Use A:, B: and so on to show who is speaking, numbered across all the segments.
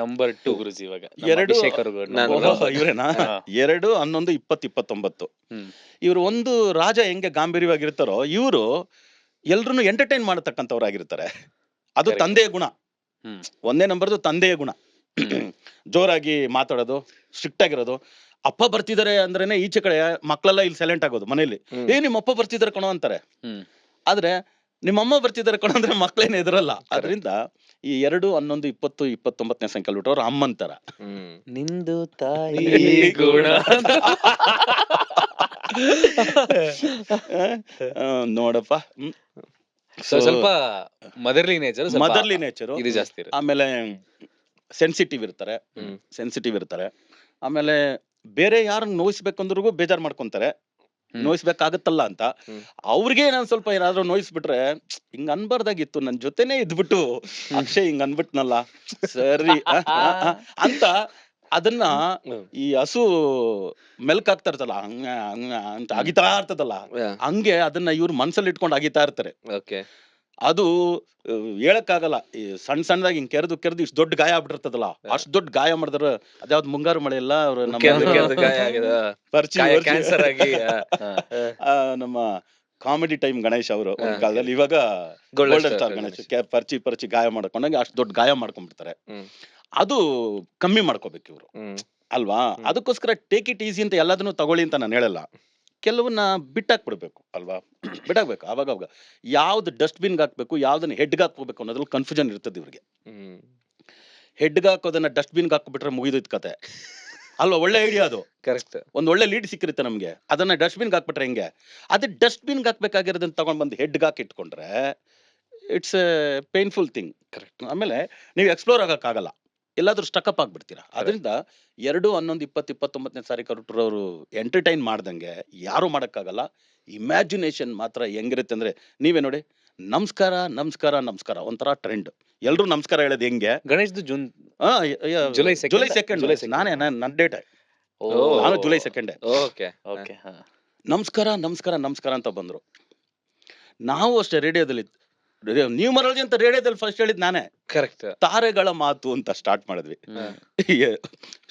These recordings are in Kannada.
A: ನಂಬರ್ 2 ಗುರುಜಿ ಇವಾಗ ನಮ್ಮ
B: ಎರಡು
A: ಅಭಿಷೇಕ್ ಅವ್ರು
C: ನಾನು
B: ಇವ್ರೇನಾ?
A: ಹಾ.
B: 2, 11, 20, 29.
A: ಹ್ಮ್.
B: ಇವ್ರು ಒಂದು ರಾಜ ಹೆಂಗೆ ಗಾಂಭೀರ್ಯವಾಗಿರ್ತಾರೋ ಇವರು ಎಲ್ರನ್ನು ಎಂಟರ್ಟೈನ್ ಮಾಡತಕ್ಕಂಥವ್ರಾಗಿರ್ತಾರೆ. ಅದು
A: Correct.
B: ತಂದೆಯ ಗುಣ.
A: ಹ್ಮ್.
B: ಒಂದೇ ನಂಬರ್ದು ತಂದೆಯ ಗುಣ. ಜೋರಾಗಿ ಮಾತಾಡೋದು, ಸ್ಟ್ರಿಕ್ಟ್ ಆಗಿರೋದು. ಅಪ್ಪ ಬರ್ತಿದ್ದಾರೆ ಅಂದ್ರೇನೆ ಈಚೆ ಕಡೆ ಮಕ್ಕಳೆಲ್ಲ ಇಲ್ಲಿ ಸೈಲೆಂಟ್ ಆಗೋದು ಮನೇಲಿ. ನಿಮ್ಮ ಅಪ್ಪ ಬರ್ತಿದ್ದಾರೆ ಕಣೋ ಅಂತಾರೆ.
A: ಹ್ಮ್.
B: ಆದ್ರೆ ನಿಮ್ಮಮ್ಮ ಬರ್ತಿದ್ದಾರೆ ಕಣೋ ಅಂದ್ರೆ ಮಕ್ಳೇನು ಎದುರಲ್ಲ. ಅದರಿಂದ ಈ 2, 11, 20, 29ನೇ ಸಂಖ್ಯೆ ಬಿಟ್ಟವ್ರು ಅಮ್ಮಂತರ.
A: ನಿಂದು ತಾಯಿ ಗುಣ
B: ನೋಡಪ್ಪ.
A: ಸ್ವಲ್ಪ ಮದರ್ಲಿ ನೇಚರ್
B: ಮದರ್ಲಿ ನೇಚರು.
A: ಇದು ಜಾಸ್ತಿ ಇರುತ್ತೆ.
B: ಆಮೇಲೆ ಸೆನ್ಸಿಟಿವ್ ಇರ್ತಾರೆ. ಆಮೇಲೆ ಬೇರೆ ಯಾರನ್ನ ನೋಯಿಸ್ಬೇಕಂದ್ರಿಗೂ ಬೇಜಾರ್ ಮಾಡ್ಕೊಂತಾರೆ. ನೋಯಿಸ್ಬೇಕಾಗತ್ತಲ್ಲ ಅಂತ. ಅವ್ರಿಗೆ ನಾನು ಸ್ವಲ್ಪ ಏನಾದ್ರು ನೋಯಿಸ್ಬಿಟ್ರೆ ಹಿಂಗ್ ಅನ್ಬಾರ್ದಾಗಿತ್ತು, ನನ್ ಜೊತೆನೆ ಇದ್ಬಿಟ್ಟು ಅಕ್ಷಯ್ ಹಿಂಗ್ ಅನ್ಬಿಟ್ನಲ್ಲ ಸರಿ ಅಂತ ಅದನ್ನ ಈ ಹಸು ಮೆಲ್ಕಾಗ್ತಾ ಇರ್ತಲ್ಲ ಹಂಗ ಹಂಗ ಅಂತ ಅಗಿತಾ ಇರ್ತದಲ್ಲ, ಹಂಗೆ ಅದನ್ನ ಇವ್ರು ಮನ್ಸಲ್ಲಿ ಇಟ್ಕೊಂಡು ಅಗಿತಾ ಇರ್ತಾರೆ. ಅದು ಹೇಳಕ್ಕಾಗಲ್ಲ. ಈ ಸಣ್ಣದಾಗಿ ಹಿಂಗ್ ಕೆರೆದು ಇಷ್ಟು ದೊಡ್ಡ ಗಾಯ ಆಗ್ಬಿಟ್ಟಿರ್ತದಲ್ಲ, ಅಷ್ಟ್ ದೊಡ್ಡ ಗಾಯ ಮಾಡಿದ್ರ ಅದ್ಯಾವ್ದು ಮುಂಗಾರು ಮಳೆ ಎಲ್ಲ ಅವ್ರು
C: ಕ್ಯಾನ್ಸರ್ ಆಗಿ
B: ನಮ್ಮ ಕಾಮಿಡಿ ಟೈಮ್ ಗಣೇಶ್ ಅವರು ಒಂದ್ ಕಾಲದಲ್ಲಿ, ಇವಾಗ ಗೋಲ್ಡನ್ ಸ್ಟಾರ್ ಗಣೇಶ್ ಪರ್ಚಿ ಗಾಯ ಮಾಡ್ಕೊಂಡಾಗ ಅಷ್ಟು ದೊಡ್ಡ ಗಾಯ ಮಾಡ್ಕೊಂಡ್ಬಿಡ್ತಾರೆ. ಅದು ಕಮ್ಮಿ ಮಾಡ್ಕೋಬೇಕು ಇವ್ರು ಅಲ್ವಾ. ಅದಕ್ಕೋಸ್ಕರ ಟೇಕ್ ಇಟ್ ಈಸಿ ಅಂತ ಎಲ್ಲದನ್ನು ತಗೊಳ್ಳಿ ಅಂತ ನಾನು ಹೇಳಲ್ಲ. ಕೆಲವನ್ನ ಬಿಟ್ಟಾಕ್ಬಿಡ್ಬೇಕು ಅಲ್ವಾ, ಬಿಟ್ಟಾಕ್ಬೇಕು. ಅವಾಗ ಯಾವ್ದು ಡಸ್ಟ್ಬಿನ್ಗೆ ಹಾಕ್ಬೇಕು, ಯಾವ್ದನ್ನ ಹೆಡ್ಗೆ ಹಾಕ್ಬೇಕು ಅನ್ನೋದ್ರಲ್ಲಿ ಕನ್ಫ್ಯೂಷನ್ ಇರ್ತದೆ ಇವ್ರಿಗೆ. ಹೆಡ್ಗೆ ಹಾಕೋದನ್ನ ಡಸ್ಟ್ಬಿನ್ಗೆ ಹಾಕ್ಬಿಟ್ರೆ ಮುಗಿದೋಯ್ತು ಕತೆ ಅಲ್ವಾ. ಒಳ್ಳೆ ಐಡಿಯಾ ಅದು.
C: ಕರೆಕ್ಟ್.
B: ಒಂದ್ ಒಳ್ಳೆ ಲೀಡ್ ಸಿಕ್ಕಿರುತ್ತೆ ನಮ್ಗೆ. ಅದನ್ನ ಡಸ್ಟ್ಬಿನ್ಗೆ ಹಾಕ್ಬಿಟ್ರೆ ಹೆಂಗೆ, ಅದೇ ಡಸ್ಟ್ಬಿನ್ಗೆ ಹಾಕ್ಬೇಕಾಗಿರೋದನ್ನ ತಗೊಂಡ್ ಬಂದು ಹೆಡ್ಗೆ ಹಾಕಿ ಇಟ್ಕೊಂಡ್ರೆ it's A painful thing. Correct. ಆಮೇಲೆ ನೀವು ಎಕ್ಸ್ಪ್ಲೋರ್ ಆಗಕ್ಕಾಗಲ್ಲ, ಎಲ್ಲಾದ್ರೂ ಸ್ಟಕಪ್ ಆಗ್ಬಿಡ್ತೀರಾ. ಅದರಿಂದ 2, 11, 20, 29ನೇ ತಾರೀಕು ಅವರು ಎಂಟರ್ಟೈನ್ ಮಾಡ್ದಂಗೆ ಯಾರು ಮಾಡಕ್ಕಾಗಲ್ಲ. ಇಮ್ಯಾಜಿನೇಷನ್ ಮಾತ್ರ ಹೆಂಗಿರುತ್ತೆ ಅಂದ್ರೆ, ನೀವೇ ನೋಡಿ, ನಮಸ್ಕಾರ ನಮಸ್ಕಾರ ನಮಸ್ಕಾರ ಒಂಥರ ಟ್ರೆಂಡ್. ಎಲ್ರು ನಮಸ್ಕಾರ ಹೇಳೋದು ಹೆಂಗೆ,
A: ಗಣೇಶ್ದು ಜೂನ್
B: ಜುಲೈ 2 ನಾನೇ ನನ್ನ ಡೇಟ್. ನಾನು ಜುಲೈ 2.
A: ಓಕೆ.
B: ನಮಸ್ಕಾರ ನಮಸ್ಕಾರ ನಮಸ್ಕಾರ ಅಂತ ಬಂದ್ರು. ನಾವು ಅಷ್ಟೇ ರೇಡಿಯೋದಲ್ಲಿ, ನೀವು ಮರಳಿ ಅಂತ ರೇಡಿಯೋದಲ್ಲಿ ಫಸ್ಟ್ ಹೇಳಿದ್ ನಾನೇ.
C: ಕರೆಕ್ಟ್.
B: ತಾರೆಗಳ ಮಾತು ಅಂತ ಸ್ಟಾರ್ಟ್ ಮಾಡಿದ್ವಿ.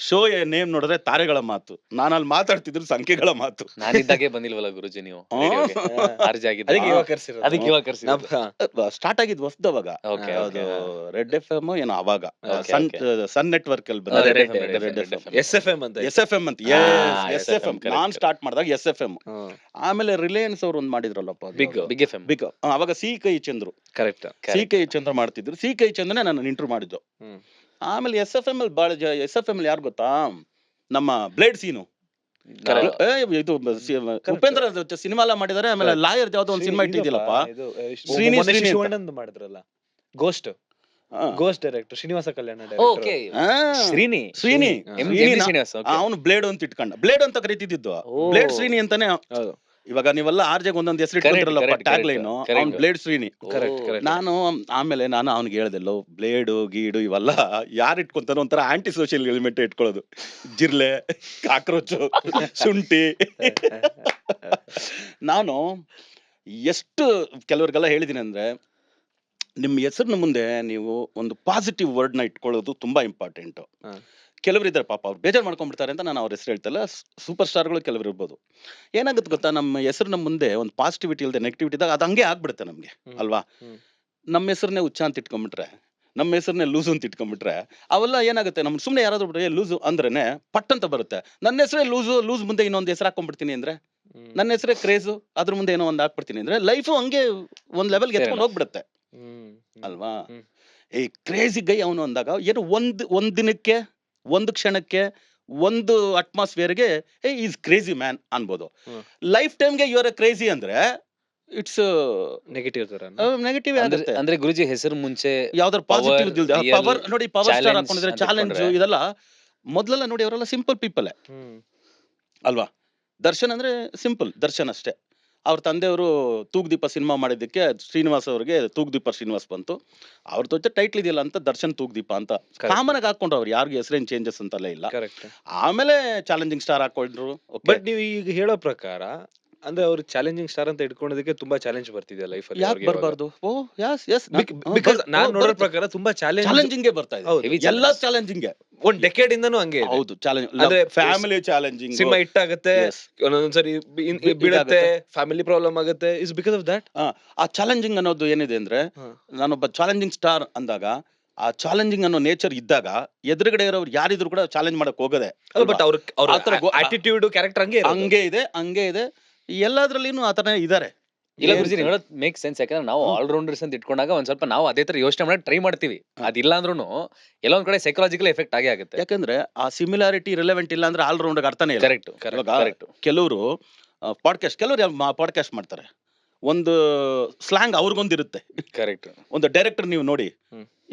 B: ಶೋ ನೇಮ್ ನೋಡಿದ್ರೆ ತಾರೆಗಳ ಮಾತು, ನಾನು ಅಲ್ಲಿ ಮಾತಾಡ್ತಿದ್ರು ಸಂಖ್ಯೆಗಳ ಮಾತು.
A: ನಾನಿದ್ದಾಗೆ ಬಂದಿಲ್ವಲ್ಲ ಗುರುಜಿ ನೀವು
B: ಸ್ಟಾರ್ಟ್ ಆಗಿದ್ ಹೊಸದವಾಗ. ಅದು ರೆಡ್ FM ಏನೋ ಅವಾಗ ಸನ್ ನೆಟ್ವರ್ಕ್ ಅಲ್ಲಿ
C: SFM ಅಂತ
B: SFM ನಾನ್ ಸ್ಟಾರ್ಟ್ ಮಾಡಿದಾಗ SFM. ಆಮೇಲೆ ರಿಲಯನ್ಸ್ ಅವ್ರು ಒಂದ್ ಮಾಡಿದ್ರಲ್ಲಪ್ಪ ಬಿಗ್, ಅವಾಗ ಸಿ ಕೈ ಚಂದ್ರು.
C: ಕರೆಕ್ಟ್.
B: ಸಿ ಕೈ ಚಂದ್ರ ಮಾಡ್ತಿದ್ರು. ಸಿ ಕೈ ಚಂದ್ರನೇ ನಾನು ಇಂಟರ್ವ್ಯೂ ಮಾಡಿದ್ದು. ಆಮೇಲೆ SFM ಅಲ್ಲಿ ಬಾಳ SFM ಅಲ್ಲಿ ಯಾರು ಗೊತ್ತಾ, ನಮ್ಮ ಬ್ಲೇಡ್ ಸೀನು, ಇದು ಉಪೇಂದ್ರ ಸಿನಿಮಾ ಎಲ್ಲ ಮಾಡಿದಾರೆ. ಆಮೇಲೆ ಲಾಯರ್ ಯಾವ್ದೋ ಒಂದು ಸಿನಿಮಾ ಇಟ್ಟಿದ್ದಿಲ್ಲಪ್ಪ,
C: ಮಾಡಿದ್ರಲ್ಲ, ಗೋಸ್ಟ್ ಡೈರೆಕ್ಟರ್ ಶ್ರೀನಿವಾಸ ಕಲ್ಯಾಣ.
B: ಶ್ರೀನಿ ಅವನು ಬ್ಲೇಡ್ ಅಂತ ಇಟ್ಕೊಂಡ. ಬ್ಲೇಡ್ ಅಂತ ಕರೀತಿದ್ದು, ಬ್ಲೇಡ್ ಶ್ರೀನಿ ಅಂತಾನೆ. ಇವಾಗ ನೀವೆಲ್ಲ ಆರ್ಜೆಗೆ ಒಂದೊಂದು ಹೆಸರು ಇಟ್ಕೊಂಡಿರಲ್ಲ ಟ್ಯಾಗ್ ಲೈನ್, ಅವ್ನು ಬ್ಲೇಡ್ ಶ್ರೀನಿ. ನಾನು ಆಮೇಲೆ ಅವ್ನಿಗೆ ಹೇಳ್ದೆಲ್ಲೋ ಬ್ಲೇಡು ಗೀಡು ಇವೆಲ್ಲ ಯಾರು ಇಟ್ಕೊಂತಾನೋ ಒಂಥರ ಆಂಟಿ ಸೋಷಿಯಲ್ ಎಲಿಮೆಂಟ್ ಇಟ್ಕೊಳ್ಳೋದು. ಜಿರ್ಲೆ, ಕಾಕ್ರೋಚು, ಶುಂಠಿ. ನಾನು ಎಷ್ಟು ಕೆಲವ್ರಿಗೆಲ್ಲ ಹೇಳಿದೀನಿ ಅಂದ್ರೆ, ನಿಮ್ಮ ಹೆಸರಿನ ಮುಂದೆ ನೀವು ಒಂದು ಪಾಸಿಟಿವ್ ವರ್ಡ್ನ ಇಟ್ಕೊಳ್ಳೋದು ತುಂಬಾ ಇಂಪಾರ್ಟೆಂಟ್. ಕೆಲವರು ಇದ್ದಾರೆ ಪಾಪ, ಅವ್ರು ಬೇಜಾರು ಮಾಡ್ಕೊಂಡ್ಬಿಡ್ತಾರೆ ಅಂತ ನಾನು ಅವ್ರ ಹೆಸರು ಹೇಳ್ತಲ್ಲ. ಸೂಪರ್ ಸ್ಟಾರ್ಗಳು ಕೆಲವರು ಇರ್ಬೋದು. ಏನಾಗುತ್ತೆ ಗೊತ್ತಾ, ನಮ್ಮ ಹೆಸರು ನಮ್ಮ ಮುಂದೆ ಒಂದು ಪಾಸಿಟಿವಿಟಿ ಇಲ್ಲದೆ ನೆಗೆಟಿವಿಟಿ ಇದ್ದಾಗ ಅದು ಹಂಗೆ ಆಗ್ಬಿಡುತ್ತೆ ನಮ್ಗೆ ಅಲ್ವಾ. ನಮ್ಮ ಹೆಸರನ್ನೇ ಉಚ್ಚ ಅಂತ ಇಟ್ಕೊಂಡ್ಬಿಟ್ರೆ, ನಮ್ಮ ಹೆಸರನ್ನೇ ಲೂಸು ಅಂತ ಇಟ್ಕೊಂಡ್ಬಿಟ್ರೆ ಅವೆಲ್ಲ ಏನಾಗುತ್ತೆ, ನಮ್ ಸುಮ್ಮನೆ ಯಾರಾದ್ರೂ ಲೂಸು ಅಂದ್ರೇನೆ ಪಟ್ ಅಂತ ಬರುತ್ತೆ. ನನ್ನ ಹೆಸರೇ ಲೂಸ್ ಮುಂದೆ ಇನ್ನೊಂದು ಹೆಸರು ಹಾಕೊಂಡ್ಬಿಡ್ತೀನಿ ಅಂದ್ರೆ, ನನ್ನ ಹೆಸರೇ ಕ್ರೇಜು ಅದ್ರ ಮುಂದೆ ಏನೋ ಒಂದು ಹಾಕ್ಬಿಡ್ತೀನಿ ಅಂದ್ರೆ, ಲೈಫು ಹಂಗೆ ಒಂದ್ ಲೆವೆಲ್ಗೆ ಎತ್ಕೊಂಡು ಹೋಗ್ಬಿಡುತ್ತೆ ಅಲ್ವಾ. ಈ ಕ್ರೇಜಿ ಗೈ ಅವನು ಅಂದಾಗ ಏನು ಒಂದ್ ದಿನಕ್ಕೆ, ಒಂದು ಕ್ಷಣಕ್ಕೆ, ಒಂದು ಅಟ್ಮಾಸ್ಫಿಯರ್ಗೆ ಈಸ್ ಕ್ರೇಜಿ ಮ್ಯಾನ್ ಅನ್ಬೋದು. ಲೈಫ್ ಟೈಮ್ಗೆ ಯುವರ್ ಕ್ರೇಜಿ ಅಂದ್ರೆ ಇಟ್ಸ್ ನೆಗೆಟಿವ್ ಆಗುತ್ತೆ.
A: ಅಂದ್ರೆ ಗುರುಜಿ ಹೆಸರು ಮುಂಚೆ
B: ಯಾವ್ದಾರು ಪಾಸಿಟಿವ್ ಪವರ್ ನೋಡಿ, ಪವರ್ ಸ್ಟಾರ್ ಹಾಕೊಂಡಿದ್ರೆ ಚಾಲೆಂಜ್ ಇದೆಲ್ಲ ಮೊದ್ಲೆಲ್ಲ ನೋಡಿ, ಅವರೆಲ್ಲ ಸಿಂಪಲ್ ಪೀಪಲ್ ಅಲ್ವಾ. ದರ್ಶನ್ ಅಂದ್ರೆ ಸಿಂಪಲ್ ದರ್ಶನ್ ಅಷ್ಟೇ. ಅವ್ರ ತಂದೆಯವರು ತೂಗ್ದೀಪ ಸಿನಿಮಾ ಮಾಡಿದ್ದಕ್ಕೆ ಶ್ರೀನಿವಾಸ್ ಅವ್ರಿಗೆ ತೂಗ್ದೀಪ ಶ್ರೀನಿವಾಸ್ ಬಂತು. ಅವ್ರ ಜೊತೆ ಟೈಟ್ಲ್ ಇದೆಯಲ್ಲ ಅಂತ ದರ್ಶನ್ ತೂಗ್ದೀಪ ಅಂತ ಕಾಮನ್ ಆಗಿ ಹಾಕೊಂಡ್ರು. ಅವ್ರು ಯಾರಿಗೂ ಹೆಸರೇನ್ ಚೇಂಜಸ್ ಅಂತಲೇ ಇಲ್ಲ. ಆಮೇಲೆ ಚಾಲೆಂಜಿಂಗ್ ಸ್ಟಾರ್ ಹಾಕೊಂಡ್ರು.
C: ಬಟ್ ನೀವು ಈಗ ಹೇಳೋ ಪ್ರಕಾರ ಅಂದ್ರೆ ಅವ್ರು ಚಾಲೆಂಜಿಂಗ್ ಸ್ಟಾರ್ ಅಂತ ಇಟ್ಕೊಳ್ಳೋದಕ್ಕೆ ತುಂಬಾ ಚಾಲೆಂಜ್ ಬರ್ತಿದೆ ಲೈಫ್ ಅಲ್ಲಿ
B: ಯಾಕೆ ಬರಬಾರ್ದು? ಓ ಯಸ್ ಯಸ್
C: ಬಿಕಾಸ್ ನಾನ್ ನೋಡೋ ಪ್ರಕಾರ ತುಂಬಾ
B: ಚಾಲೆಂಜಿಂಗ್ ಬರ್ತಾ ಇದೆ.
C: ಹೌದು.
A: Heavy
B: ಎಲ್ಲ ಚಾಲೆಂಜಿಂಗ್.
C: ಒಂದ್ ಡೆಕೆಡ್ ಇಂದನೂ ಹಂಗೆ ಇದೆ.
B: ಹೌದು, ಚಾಲೆಂಜ್
C: ಅಂದ್ರೆ
B: ಫ್ಯಾಮಿಲಿ ಚಾಲೆಂಜಿಂಗ್.
C: ಸಿನಿಮಾ ಹಿಟ್ ಆಗುತ್ತೆ,
B: Yes.
C: ಒಂದೊಂದ್ಸರಿ ಬೀಳುತ್ತೆ, ಫ್ಯಾಮಿಲಿ ಪ್ರಾಬ್ಲಮ್ ಆಗುತ್ತೆ. Is because of that.
B: ಆ ಚಾಲೆಂಜಿಂಗ್ ಅನ್ನೋದು ಏನಿದೆ ಅಂದ್ರೆ, ನಾನೊಬ್ಬ ಚಾಲೆಂಜಿಂಗ್ ಸ್ಟಾರ್ ಅಂದಾಗ ಆ ಚಾಲೆಂಜಿಂಗ್ ಅನ್ನೋ ನೇಚರ್ ಇದ್ದಾಗ ಎದುರುಗಡೆ ಇರೋರು ಯಾರಿದ್ರು ಕೂಡ ಚಾಲೆಂಜ್ ಮಾಡಕ್ ಹೋಗದೆ.
C: ಬಟ್ ಅವ್ರ
B: ಆ ಥರ
C: ಆಟಿಟ್ಯೂಡ್ ಕ್ಯಾರೆಕ್ಟರ್ ಹಂಗೆ
B: ಹಂಗೆ ಇದೆ ಎಲ್ಲದ್ರಲ್ಲಿನೂ ಆತನೇ ಇದಾರೆ.
A: ಇಲ್ಲ ಗುರುಜಿ ನೀವು ಹೇಳೋದು ಮೇಕ್ ಸೆನ್ಸ್. ಯಾಕಂದ್ರೆ ನಾವು ಆಲ್ರೌಂಡರ್ಸ್ ಅಂತ ಇಟ್ಕೊಂಡಾಗ ಒಂದ್ ಸ್ವಲ್ಪ ನಾವು ಅದೇ ತರ ಯೋಚನೆ ಮಾಡಕ್ ಟ್ರೈ ಮಾಡ್ತೀವಿ. ಅದಿಲ್ಲ ಅಂದ್ರೂ ಎಲ್ಲೊಂದ್ ಕಡೆ ಸೈಕಲಾಜಿಕಲ್ ಎಫೆಕ್ಟ್ ಆಗೇ ಆಗುತ್ತೆ.
B: ಯಾಕಂದ್ರೆ ಆ ಸಿಮಿಲಾರಿಟಿ ರಿಲೆವೆಂಟ್ ಇಲ್ಲ ಅಂದ್ರೆ ಆಲ್ ರೌಂಡ್ ಅರ್ಥನೇ ಇಲ್ಲ.
A: Correct correct.
B: ಕೆಲವರು ಕೆಲವರು ಪಾಡ್ಕಾಸ್ಟ್ ಮಾಡ್ತಾರೆ, ಒಂದು ಸ್ಲ್ಯಾಂಗ್ ಅವ್ರಿಗೊಂದಿರುತ್ತೆ.
A: ಕರೆಕ್ಟ್.
B: ಒಂದು ಡೈರೆಕ್ಟರ್ ನೀವು ನೋಡಿ,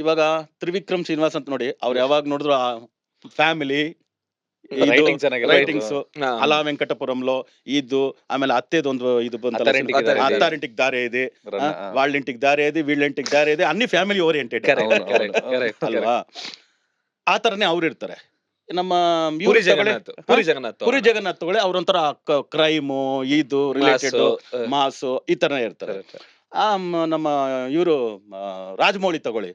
B: ಇವಾಗ ತ್ರಿವಿಕ್ರಮ್ ಶ್ರೀನಿವಾಸ್ ಅಂತ ನೋಡಿ, ಅವ್ರು ಯಾವಾಗ ನೋಡಿದ್ರು ಆ ಫ್ಯಾಮಿಲಿ
A: Writing ಚೆನ್ನಾಗಿಲ್ಲ.
B: ರೈಟಿಂಗ್ಸ್, ಅಲಾ ವೆಂಕಟಪುರಂలో ಇದು, ಆಮೇಲೆ ಅತ್ತೆದೊಂದು ಇದು ಅತ್ತಾರಿಂಟಿಗೆ ದಾರೆ ಇದೆ, వాళ్ళింటికి ದಾರೆ ಇದೆ, వీళ్ళింటికి ದಾರೆ ಇದೆ, ಅನ್ನಿ ಫ್ಯಾಮಿಲಿ ಓರಿಯೆಂಟೆಡ್ ಅಲ್ವಾ? ಆ ತರನೇ ಅವ್ರು ಇರ್ತಾರೆ. ನಮ್ಮ
C: ಪುರಿ ಜಗನ್ನಾಥ್
B: ತಗೊಳ್ಳಿ, ಅವ್ರೊಂಥರ ಕ್ರೈಮು ಇದು ರಿಲೇಟೆಡ್ ಮಾಸು ಈ ತರ ಇರ್ತಾರೆ. ನಮ್ಮ ಇವರು ರಾಜಮೌಳಿ ತಗೊಳ್ಳಿ,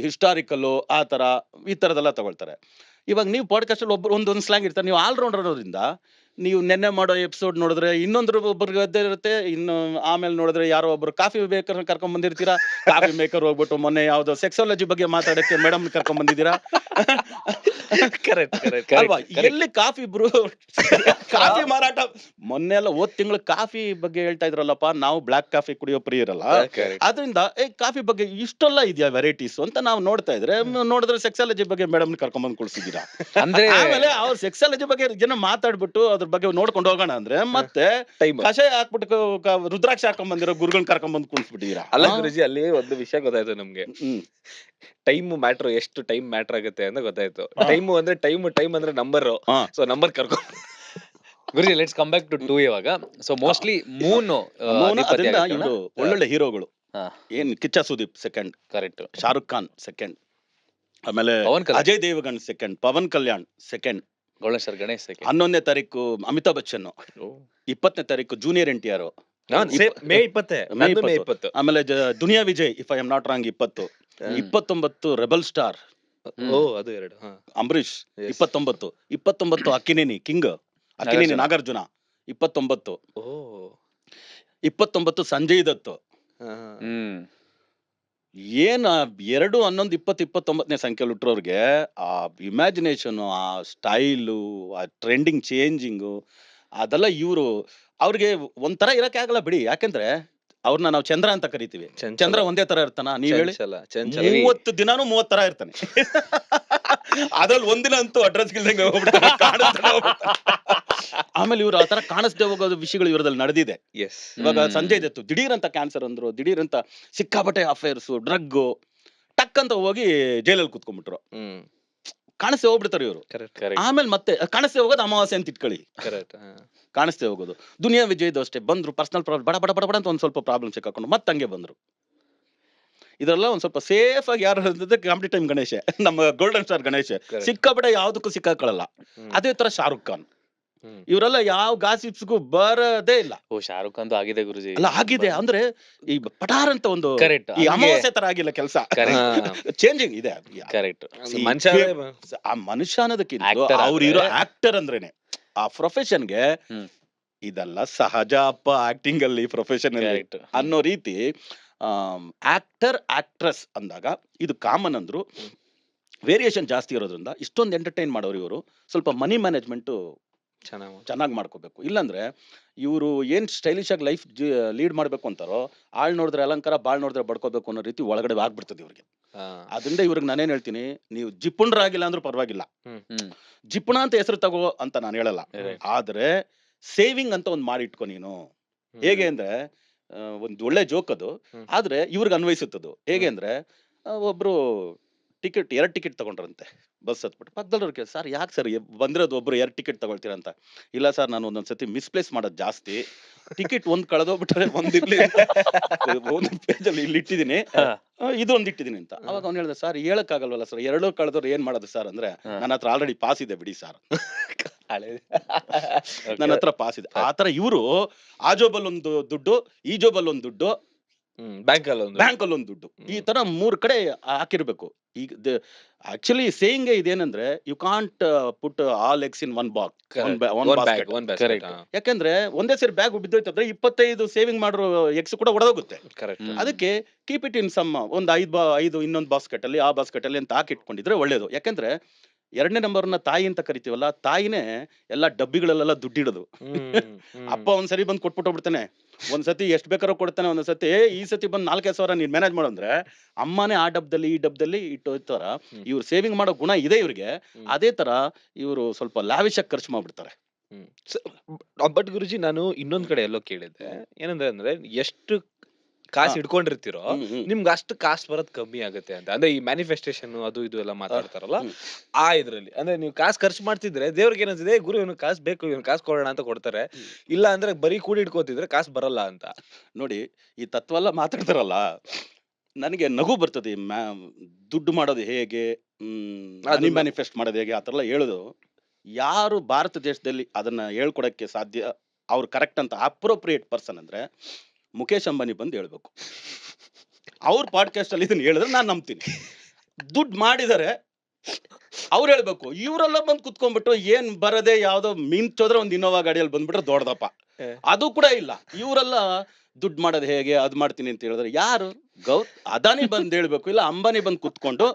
B: ಹಿಸ್ಟಾರಿಕಲ್ ಆ ತರ ಈ ತರದೆಲ್ಲ ತಗೊಳ್ತಾರೆ. ಇವಾಗ ನೀವು ಪಾಡ್ಕಾಸ್ಟ್ ಅಲ್ಲಿ ಒಂದೊಂದು ಸ್ಲ್ಯಾಂಗ್ ಇರ್ತಾರೆ. ನೀವು ಆಲ್ರೌಂಡರ್ ಅನ್ನೋದ್ರಿಂದ ನೀವು ನೆನ್ನೆ ಮಾಡೋ ಎಪಿಸೋಡ್ ನೋಡಿದ್ರೆ ಇನ್ನೊಂದ್ರ ಒಬ್ಬರಿಗೆ ಅದೇ ಇರುತ್ತೆ, ಇನ್ನು ಆಮೇಲೆ ನೋಡಿದ್ರೆ ಯಾರೋ ಒಬ್ರು ಕಾಫಿ ಮೇಕರ್ ಕರ್ಕೊಂಡ್ ಬಂದಿರ್ತೀರಾ. ಕಾಫಿ ಮೇಕರ್ ಹೋಗ್ಬಿಟ್ಟು ಮೊನ್ನೆ ಯಾವ್ದೋ ಸೆಕ್ಸಾಲಜಿ ಬಗ್ಗೆ ಮಾತಾಡಕ್ಕೆ ಮೇಡಮ್ ಕರ್ಕೊಂಡ್ ಬಂದಿದ್ದೀರಾ ಅಲ್ವಾ? ಎಲ್ಲಿ ಕಾಫಿ ಬ್ರೂ ಕಾಫಿ ಮಾರಾಟ ಮೊನ್ನೆ ಎಲ್ಲ ಹೋದ್ ತಿಂಗಳು ಕಾಫಿ ಬಗ್ಗೆ ಹೇಳ್ತಾ ಇದ್ರಲ್ಲಪ್ಪ, ನಾವು ಬ್ಲಾಕ್ ಕಾಫಿ ಕುಡಿಯೋ ಪ್ರಿಯರಲ್ಲ, ಅದರಿಂದ ಕಾಫಿ ಬಗ್ಗೆ ಇಷ್ಟೆಲ್ಲ ಇದೆಯಾ ವೆರೈಟೀಸ್ ಅಂತ ನಾವು ನೋಡ್ತಾ ಇದ್ರೆ, ನೋಡಿದ್ರೆ ಸೆಕ್ಸಾಲಜಿ ಬಗ್ಗೆ ಮೇಡಮ್ ಕರ್ಕೊಂಡ್ ಬಂದು ಕುಡಿಸಿದ್ದೀರಾ.
A: ಅಂದ್ರೆ
B: ಆಮೇಲೆ ಅವ್ರ ಸೆಕ್ಸಾಲಜಿ ಬಗ್ಗೆ ಜನ ಮಾತಾಡ್ಬಿಟ್ಟು ಅದ್ರ ಬಗ್ಗೆ ನೋಡ್ಕೊಂಡು ಹೋಗೋಣ ಅಂದ್ರೆ ಮತ್ತೆ ಕಷಾಯ ಹಾಕ್ಬಿಟ್ಟು ರುದ್ರಾಕ್ಷ ಹಾಕೊಂಡ್ ಬಂದಿರೋ ಗುರುಗಳನ್ನ ಕರ್ಕೊಂಡ್ ಬಂದು ಕುಣಿಸ್ಬಿಟ್ಟಿದ್ದೀರಾ.
C: ಅಲ್ಲ ಗುರುಜಿ, ಅಲ್ಲಿ ಒಂದು ವಿಷಯ ಗೊತ್ತಾಯ್ತು ನಮ್ಗೆ. ಟೈಮ್ ಮ್ಯಾಟ್ರ್, ಎಷ್ಟು ಟೈಮ್ ಮ್ಯಾಟ್ರ್ ಆಗುತ್ತೆ ಅಂತ ಗೊತ್ತಾಯ್ತು. ಟೈಮ್ ಅಂದ್ರೆ ಟೈಮ್ ಅಂದ್ರೆ ನಂಬರ್. ಸೊ ನಂಬರ್ ಕರ್ಕೊಂಡು
A: ಗುರುಜಿ ಲೆಟ್ಸ್ ಕಮ್ ಬ್ಯಾಕ್ ಟು 2 ಇವಾಗ. ಸೊ ಮೋಸ್ಟ್ಲಿ ಮೂನ್
B: ಅದರಿಂದ ಇವರು ಒಳ್ಳೊಳ್ಳೆ ಹೀರೋಗಳು. ಏನ್ Kichcha Sudeep second,
A: correct.
B: Shahrukh Khan second, ಆಮೇಲೆ ಅಜಯ್ ದೇವಗನ್ ಸೆಕೆಂಡ್, ಪವನ್ ಕಲ್ಯಾಣ್ ಸೆಕೆಂಡ್,
A: ಗಣೇಶ್
B: 11ನೇ ತಾರೀಕು ಅಮಿತಾಬ್ ಬಚ್ಚನ್, 20ನೇ ತಾರೀಕು ಜೂನಿಯರ್ NTR,
C: ಮೇ 20.
B: ಆಮೇಲೆ Duniya Vijay if I am not wrong 20, 29 rebel star
C: ಅದು 2,
B: ಅಂಬರೀಶ್ 29 ಅಕ್ಕಿನೇನಿ ಕಿಂಗ್, ಅಕ್ಕಿನೇನಿ ನಾಗಾರ್ಜುನ 29 ಸಂಜಯ್ ದತ್. ಏನ್ 2, 11, 20, 29ನೇ ಸಂಖ್ಯೆಯಲ್ಲಿ ಹುಟ್ಟರೋರ್ಗೆ ಆ ಇಮ್ಯಾಜಿನೇಷನ್, ಆ ಸ್ಟೈಲು, ಆ ಟ್ರೆಂಡಿಂಗ್ ಚೇಂಜಿಂಗು ಅದೆಲ್ಲ ಇವರು ಅವ್ರಿಗೆ ಒಂಥರ ಇರಕ್ಕೆ ಆಗಲ್ಲ ಬಿಡಿ. ಯಾಕಂದ್ರೆ ಅವ್ರನ್ನ ನಾವು ಚಂದ್ರ ಅಂತ ಕರಿತೀವಿ. ಚಂದ್ರ ಒಂದೇ ತರ ಇರ್ತಾನ? ನೀವ್ ಹೇಳಿ, 30 ದಿನಾನು 30 ತರ ಇರ್ತಾನೆ. ಅದ್ರಲ್ಲಿ ಒಂದಿನ ಅಂತೂ ಅಡ್ರೆಸ್ ಇಲ್ದಂಗೆ ಆಮೇಲೆ ಇವ್ರು ಆತರ ಕಾಣಿಸ್ದೆ ಹೋಗೋದು ವಿಷಯಗಳು ಇವ್ರದಲ್ಲಿ ನಡೆದಿದೆ. ಇವಾಗ ಸಂಜಯ್ ದತ್ತು ದಿಢೀರ್ ಅಂತ ಕ್ಯಾನ್ಸರ್ ಅಂದ್ರು, ದಿಢೀರ್ ಅಂತ ಸಿಕ್ಕಾಪಟ್ಟೆ ಅಫೇರ್ಸ್, ಡ್ರಗ್, ಟಕ್ ಅಂತ ಹೋಗಿ ಜೈಲಲ್ಲಿ ಕುತ್ಕೊಂಡ್ಬಿಟ್ರು. ಕಾಣಿಸ್ತೇ ಹೋಗ್ಬಿಡ್ತಾರೆ ಇವರು. ಆಮೇಲೆ ಮತ್ತೆ ಕಾಣಿಸ್ತೇ ಹೋಗೋದು ಅಮಾವಾಸ್ಯೆ ಅಂತ ಇಟ್ಕೊಳ್ಳಿ, ಕಾಣಿಸ್ತೇ ಹೋಗೋದು. ದುನಿಯಾ ವಿಜಯ್ದು ಅಷ್ಟೇ, ಬಂದ್ರು ಪರ್ಸನಲ್ ಪ್ರಾಬ್ಲಮ್ ಬಡ ಬಡ ಬಡ ಬಡ ಅಂತ ಒಂದ್ ಸ್ವಲ್ಪ ಪ್ರಾಬ್ಲಮ್ ಸಿಕ್ಕಾಕೊಂಡು ಮತ್ತೆ ಹಂಗೆ ಬಂದ್ರು. ಇದೆಲ್ಲ ಒಂದ್ ಸ್ವಲ್ಪ ಸೇಫ್ ಆಗಿ ಯಾರು ಕಾಮಿಡಿ ಟೈಮ್ ಗಣೇಶ, ನಮ್ಮ ಗೋಲ್ಡನ್ ಸ್ಟಾರ್ ಗಣೇಶ ಸಿಕ್ಕಾಪಟ್ಟೆ ಯಾವ್ದಕ್ಕೂ ಸಿಕ್ಕಾಕೊಳ್ಳಲ್ಲ. ಅದೇ ತರ ಶಾರುಖ್ ಖಾನ್, ಇವರೆಲ್ಲ ಯಾವ ಗಾಸಿಪ್ಸ್ಗೂ ಬರದೇ ಇಲ್ಲ.
A: ಶಾರುಖ್ ಖಾನ್ ಆಗಿದೆ ಗುರುಜಿ. ಅಲ್ಲ
B: ಆಗಿದೆ ಅಂದ್ರೆ ಈ ಪಟಾರ್ ಅಂತ ಒಂದು ಈ ಅಮಾವಾಸ್ಯೆ ತರ ಆಗಿಲ್ಲ ಕೆಲಸ, ಚೇಂಜಿಂಗ್ ಇದೆ. ಆ ಮನುಷ್ಯ ಅನ್ನೋದಕ್ಕಿಂತ ಅವ್ರು ಇರೋ ಆಕ್ಟರ್ ಅಂದ್ರೇನೆ ಆ ಪ್ರೊಫೆಷನ್ಗೆ ಇದೆಲ್ಲ ಸಹಜ ಅಪ್ಪ, ಆಕ್ಟಿಂಗ್ ಅಲ್ಲಿ ಪ್ರೊಫೆಷನ್ ಅನ್ನೋ ರೀತಿ. ಆಕ್ಟರ್ ಆಕ್ಟ್ರೆಸ್ ಅಂದಾಗ ಇದು ಕಾಮನ್ ಅಂದ್ರು, ವೇರಿಯೇಷನ್ ಜಾಸ್ತಿ ಇರೋದ್ರಿಂದ ಇಷ್ಟೊಂದು ಎಂಟರ್ಟೈನ್ ಮಾಡೋರು ಇವರು ಸ್ವಲ್ಪ ಮನಿ ಮ್ಯಾನೇಜ್ಮೆಂಟ್ ಚೆನ್ನಾಗಿ ಮಾಡ್ಕೋಬೇಕು. ಇಲ್ಲಾಂದ್ರೆ ಇವರು ಏನ್ ಸ್ಟೈಲಿಶ್ ಆಗಿ ಲೈಫ್ ಲೀಡ್ ಮಾಡ್ಬೇಕು ಅಂತಾರೋ, ಆಳ್ ನೋಡಿದ್ರೆ ಅಲಂಕಾರ, ಬಾಳ್ ನೋಡಿದ್ರೆ ಬಡ್ಕೋಬೇಕು ಅನ್ನೋ ರೀತಿ ಒಳಗಡೆ ಆಗ್ಬಿಡ್ತದೆ ಇವ್ರಿಗೆ. ಅದರಿಂದ ಇವ್ರಿಗೆ ನಾನೇನ್ ಹೇಳ್ತೀನಿ, ನೀವು ಜಿಪುಣರಾಗಿಲ್ಲ ಅಂದ್ರೂ ಪರವಾಗಿಲ್ಲ, ಜಿಪುಣ ಅಂತ ಹೆಸರು ತಗೋ ಅಂತ ನಾನು ಹೇಳಲ್ಲ. ಆದ್ರೆ ಸೇವಿಂಗ್ ಅಂತ ಒಂದ್ ಮಾಡಿ ಇಟ್ಕೊ ನೀನು. ಹೇಗೆ ಅಂದ್ರೆ ಒಂದ್ ಒಳ್ಳೆ ಜೋಕ್ ಅದು, ಆದ್ರೆ ಇವ್ರಿಗೆ ಅನ್ವಯಿಸುತ್ತದು. ಹೇಗೆ ಅಂದ್ರೆ ಒಬ್ರು ಟಿಕೆಟ್ 2 ಟಿಕೆಟ್ ತಗೊಂಡ್ರಂತೆ, ಬಸ್ ಹತ್ಬಿಟ್ಟು ಪಕ್ಕದವ್ರಿಗೆ, ಸರ್ ಯಾಕೆ ಸರ್ ಬಂದಿರೋದು ಒಬ್ರು 2 ಟಿಕೆಟ್ ತಗೊಳ್ತೀರಾ ಅಂತ. ಇಲ್ಲ ಸರ್, ನಾನು ಒಂದೊಂದ್ಸತಿ ಮಿಸ್ಪ್ಲೇಸ್ ಮಾಡೋದು ಜಾಸ್ತಿ, ಟಿಕೆಟ್ ಒಂದ್ ಕಳೆದೋಗ್ಬಿಟ್ರೆ ಒಂದಿರ್ಲಿ ಒಂದು ಪೇಜಲ್ಲಿ ಇಲ್ಲಿ ಇಟ್ಟಿದ್ದೀನಿ, ಇದು ಒಂದ್ ಇಟ್ಟಿದ್ದೀನಿ ಅಂತ. ಅವಾಗ ಅವ್ನು ಹೇಳಿದ, ಸರ್ ಹೇಳಕ್ಕಾಗಲ್ವಲ್ಲ ಸರ್, 2 ಕಳೆದವ್ರು ಏನ್ ಮಾಡೋದು ಸರ್ ಅಂದ್ರೆ, ನನ್ನ ಹತ್ರ ಆಲ್ರೆಡಿ ಪಾಸ್ ಇದೆ ಬಿಡಿ ಸರ್. ನನ್ನ ಹತ್ರ ಪಾಸ್ ಇದೆ. ಆ ತರ ಇವರು ಆ ಜೋಬಲ್ಲಿ ಒಂದು ದುಡ್ಡು, ಈ ಜೋಬಲ್ಲಿ ಒಂದು ದುಡ್ಡು,
C: ಬ್ಯಾಂಕ್ ಅಲ್ಲಿ ಒಂದು
B: ಬ್ಯಾಂಕ್ ಅಲ್ಲಿ ಒಂದು ದುಡ್ಡು, ಈ ತರ 3 ಕಡೆ ಹಾಕಿರ್ಬೇಕು. ಈಗ ಆಕ್ಚುಲಿ ಸೇಯಿಂಗ್ ಇದೇನಂದ್ರೆ you can't put all eggs in one basket.
A: Correct.
B: ಯಾಕಂದ್ರೆ ಒಂದೇ ಸೇರಿ ಬ್ಯಾಗ್ ಬಿದ್ದೋಯ್ತಂದ್ರೆ 25 ಸೇವಿಂಗ್ ಮಾಡಿರೋ ಎಗ್ಸ್ ಕೂಡ ಒಡೆದೋಗುತ್ತೆ.
C: ಕರೆಕ್ಟ್.
B: ಅದಕ್ಕೆ ಕೀಪ್ ಇಟ್ ಇನ್ ಸಮ್ ಒಂದು 5 ಇನ್ನೊಂದು ಬಾಸ್ಕೆಟ್ ಅಲ್ಲಿ, ಆ ಬಾಸ್ಕೆಟ್ ಅಲ್ಲಿ ಅಂತ ಹಾಕಿಟ್ಕೊಂಡಿದ್ರೆ ಒಳ್ಳೇದು. ಯಾಕಂದ್ರೆ 2ನೇ ನಂಬರ್ನ ತಾಯಿ ಅಂತ ಕರಿತೀವಲ್ಲ, ತಾಯಿನೇ ಎಲ್ಲ ಡಬ್ಬಿಗಳಲ್ಲೆಲ್ಲ ದುಡ್ಡಿಡೋದು. ಅಪ್ಪ ಒಂದ್ಸರಿ ಬಂದು ಕೊಟ್ಬಿಟ್ಟೋಗ್ಬಿಡ್ತಾನೆ, ಒಂದ್ಸತಿ ಎಷ್ಟು ಬೇಕಾದ್ರೂ ಕೊಡ್ತಾನೆ, ಒಂದೊಂದ್ಸತಿ ಈ ಸತಿ ಬಂದು 4-5 ಸಾವಿರ ನೀನ್ ಮ್ಯಾನೇಜ್ ಮಾಡಂದ್ರೆ ಅಮ್ಮನೇ ಆ ಡಬ್ದಲ್ಲಿ ಈ ಡಬ್ದಲ್ಲಿ ಇಟ್ಟೋಯ್ತಾರ. ಇವ್ರು ಸೇವಿಂಗ್ ಮಾಡೋ ಗುಣ ಇದೆ ಇವ್ರಿಗೆ. ಅದೇ ತರ ಇವರು ಸ್ವಲ್ಪ ಲಾವಿಶಾಗಿ ಖರ್ಚು ಮಾಡ್ಬಿಡ್ತಾರೆ.
C: ಬಟ್ ಗುರುಜಿ, ನಾನು ಇನ್ನೊಂದ್ ಕಡೆ ಎಲ್ಲೋ ಕೇಳಿದ್ದೆ, ಏನಂದ್ರೆ ಎಷ್ಟು ಕಾಸು ಇಟ್ಕೊಂಡಿರ್ತೀರೋ ನಿಮ್ಗೆ ಅಷ್ಟು ಕಾಸ್ಟ್ ಬರೋದ್ ಕಮ್ಮಿ ಆಗುತ್ತೆ ಅಂತ. ಅಂದ್ರೆ ಈ ಮ್ಯಾನಿಫೆಸ್ಟೇಷನ್ ಅದು ಇದು ಎಲ್ಲ ಮಾತಾಡ್ತಾರಲ್ಲ, ಆ ಇದ್ರಲ್ಲಿ ಅಂದ್ರೆ ನೀವು ಕಾಸು ಖರ್ಚು ಮಾಡ್ತಿದ್ರೆ ದೇವ್ರಿಗೆ ಏನಂತಿದೆ, ಗುರು ಇವನು ಕಾಸು ಬೇಕು, ಇವನು ಕಾಸು ಕೊಡೋಣ ಅಂತ ಕೊಡ್ತಾರೆ. ಇಲ್ಲ ಅಂದ್ರೆ ಬರೀ ಕೂಡಿ ಇಟ್ಕೋತಿದ್ರೆ ಕಾಸು ಬರಲ್ಲ ಅಂತ.
B: ನೋಡಿ, ಈ ತತ್ವ ಎಲ್ಲ ಮಾತಾಡ್ತಾರಲ್ಲ, ನನಗೆ ನಗು ಬರ್ತದೆ. ದುಡ್ಡು ಮಾಡೋದು ಹೇಗೆ, ಮ್ಯಾನಿಫೆಸ್ಟ್ ಮಾಡೋದು ಹೇಗೆ, ಆ ಥರ ಎಲ್ಲ ಹೇಳೋದು. ಯಾರು ಭಾರತ ದೇಶದಲ್ಲಿ ಅದನ್ನ ಹೇಳ್ಕೊಡಕ್ಕೆ ಸಾಧ್ಯ, ಅವ್ರು ಕರೆಕ್ಟ್ ಅಂತ ಅಪ್ರೋಪ್ರಿಯೇಟ್ ಪರ್ಸನ್ ಅಂದ್ರೆ ಮುಖೇಶ್ ಅಂಬಾನಿ ಬಂದು ಹೇಳ್ಬೇಕು. ಅವ್ರ ಪಾಡ್ಕಾಸ್ಟ್ ಅಲ್ಲಿ ಇದನ್ನ ಹೇಳಿದ್ರೆ ನಾನು ನಂಬ್ತೀನಿ. ದುಡ್ಡು ಮಾಡಿದರೆ ಅವ್ರು ಹೇಳ್ಬೇಕು. ಇವರೆಲ್ಲ ಬಂದು ಕುತ್ಕೊಂಡ್ಬಿಟ್ಟು ಏನ್ ಬರದೆ ಯಾವ್ದೋ ಮಿಂಚೋದ್ರೆ ಒಂದು ಇನ್ನೋವಾ ಗಾಡಿಯಲ್ಲಿ ಬಂದ್ಬಿಟ್ರೆ ದೊಡ್ಡದಪ್ಪ, ಅದು ಕೂಡ ಇಲ್ಲ. ಇವರೆಲ್ಲ ದುಡ್ಡು ಮಾಡೋದು ಹೇಗೆ, ಅದು ಮಾಡ್ತೀನಿ ಅಂತ ಹೇಳಿದ್ರೆ ಯಾರು? ಅದಾನಿ ಬಂದ್ ಹೇಳ್ಬೇಕು, ಇಲ್ಲ ಅಂಬಾನಿ ಬಂದು ಕುತ್ಕೊಂಡು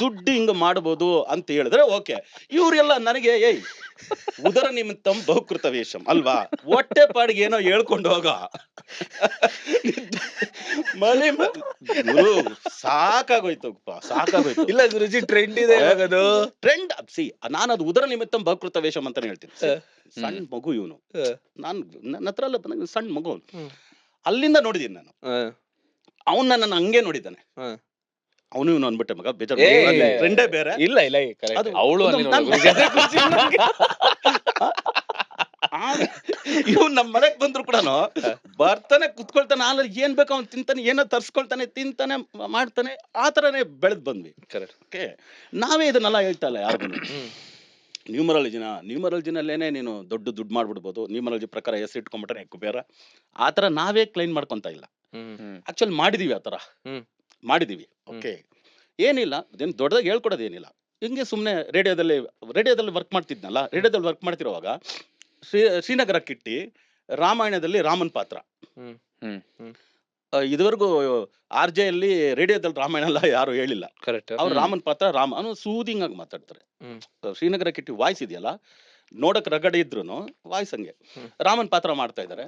B: ದುಡ್ಡು ಹಿಂಗ ಮಾಡ್ಬೋದು ಅಂತ ಹೇಳಿದ್ರೆ ಓಕೆ. ಇವರೆಲ್ಲ ನನಗೆ ಉದರ ನಿಮಿತ್ತಂ ಬಹುಕೃತ ವೇಷಂ ಅಲ್ವಾ, ಹೊಟ್ಟೆ ಪಾಡಿಗೆ ಏನೋ ಹೇಳ್ಕೊಂಡು ಹೋಗ. ಮನೆ ಸಾಕಾಗೋಯ್ತು, ಸಾಕಾಗೋಯ್ತು.
C: ಇಲ್ಲ ಗುರುಜಿ, ಟ್ರೆಂಡ್ ಇದೆ ಅದು.
B: ಟ್ರೆಂಡ್ ನಾನು ಅದು ಉದರ ನಿಮಿತ್ತಂ ಬಹುಕೃತ ವೇಷಂ ಅಂತಾನೆ ಹೇಳ್ತೀನಿ. ಸಣ್ಣ ಮಗು ಇವನು, ನನ್ನ ಹತ್ರ ಎಲ್ಲ ಬಂದಾಗ ಸಣ್ಣ ಮಗು, ಅಲ್ಲಿಂದ ನೋಡಿದೀನಿ ನಾನು. ಅವನ್ ನನ್ನ ಹಂಗೆ ನೋಡಿದ್ದಾನೆ. ಅವನು ಇವನು ಅನ್ಬಿಟ್ಟೆ ಮಗ, ಬೇಜಾರು ಟ್ರೆಂಡೇ ಬೇರೆ.
C: ಇಲ್ಲ ಇಲ್ಲ,
A: ಅವಳು
B: ಇವ್ನು ನಮ್ ಮನೆಗ್ ಬಂದ್ರು ಕೂಡ ಬರ್ತಾನೆ, ಕುತ್ಕೊಳ್ತಾನೆ, ಆಮೇಲೆ ಏನ್ ಬೇಕು ಅವ್ನು ತಿಂತಾನೆ, ಏನೋ ತರ್ಸ್ಕೊಳ್ತಾನೆ, ತಿಂತಾನೆ, ಮಾಡ್ತಾನೆ. ಆ ತರನೇ ಬೆಳೆದ್ ಬಂದ್ವಿ. ಓಕೆ, ನಾವೇ ಇದನ್ನೆಲ್ಲ ಹೇಳ್ತಾ ಇಲ್ಲ ಯಾರಿಗೂ. ನ್ಯೂಮರಾಲಜಿನಲ್ಲೇನೆ ನೀನು ದೊಡ್ಡ ದುಡ್ಡು ಮಾಡ್ಬಿಡ್ಬೋದು, ನ್ಯೂಮರಾಲಜಿ ಪ್ರಕಾರ ಹೆಸರು ಇಟ್ಕೊಂಡ್ಬಿಟ್ರೆ ಹೆಕ್ಕು ಬೇರೆ. ಆ ತರ ನಾವೇ ಕ್ಲೈಮ್ ಮಾಡ್ಕೊಂತ ಇಲ್ಲ. ಆಕ್ಚುಲಿ ಮಾಡಿದೀವಿ, ಆ ತರ ಮಾಡಿದೀವಿ. ಓಕೆ, ಏನಿಲ್ಲ, ಅದೇನು ದೊಡ್ಡದಾಗಿ ಹೇಳ್ಕೊಡೋದು ಏನಿಲ್ಲ. ಹಿಂಗೆ ಸುಮ್ಮನೆ ರೇಡಿಯೋದಲ್ಲಿ ವರ್ಕ್ ಮಾಡ್ತಿದ್ನಲ್ಲ, ರೇಡಿಯೋದಲ್ಲಿ ವರ್ಕ್ ಮಾಡ್ತಿರುವಾಗ ಶ್ರೀನಗರ ಕಿಟ್ಟಿ ರಾಮಾಯಣದಲ್ಲಿ ರಾಮನ್ ಪಾತ್ರ. ಇದುವರೆಗೂ RJ ಅಲ್ಲಿ ರೇಡಿಯೋದಲ್ಲಿ ರಾಮಾಯಣ ಎಲ್ಲ ಯಾರು ಹೇಳಿಲ್ಲ. ಅವ್ರು ರಾಮನ್ ಪಾತ್ರ, ರಾಮ ಸೂದಿಂಗ್ ಆಗಿ ಮಾತಾಡ್ತಾರೆ. ಶ್ರೀನಗರ ಕಿಟ್ಟಿ ವಾಯ್ಸ್ ಇದೆಯಲ್ಲ, ನೋಡಕ್ ರಗಡೆ ಇದ್ರು ವಾಯ್ಸ್ ಹಂಗೆ ರಾಮನ್ ಪಾತ್ರ ಮಾಡ್ತಾ ಇದ್ದಾರೆ.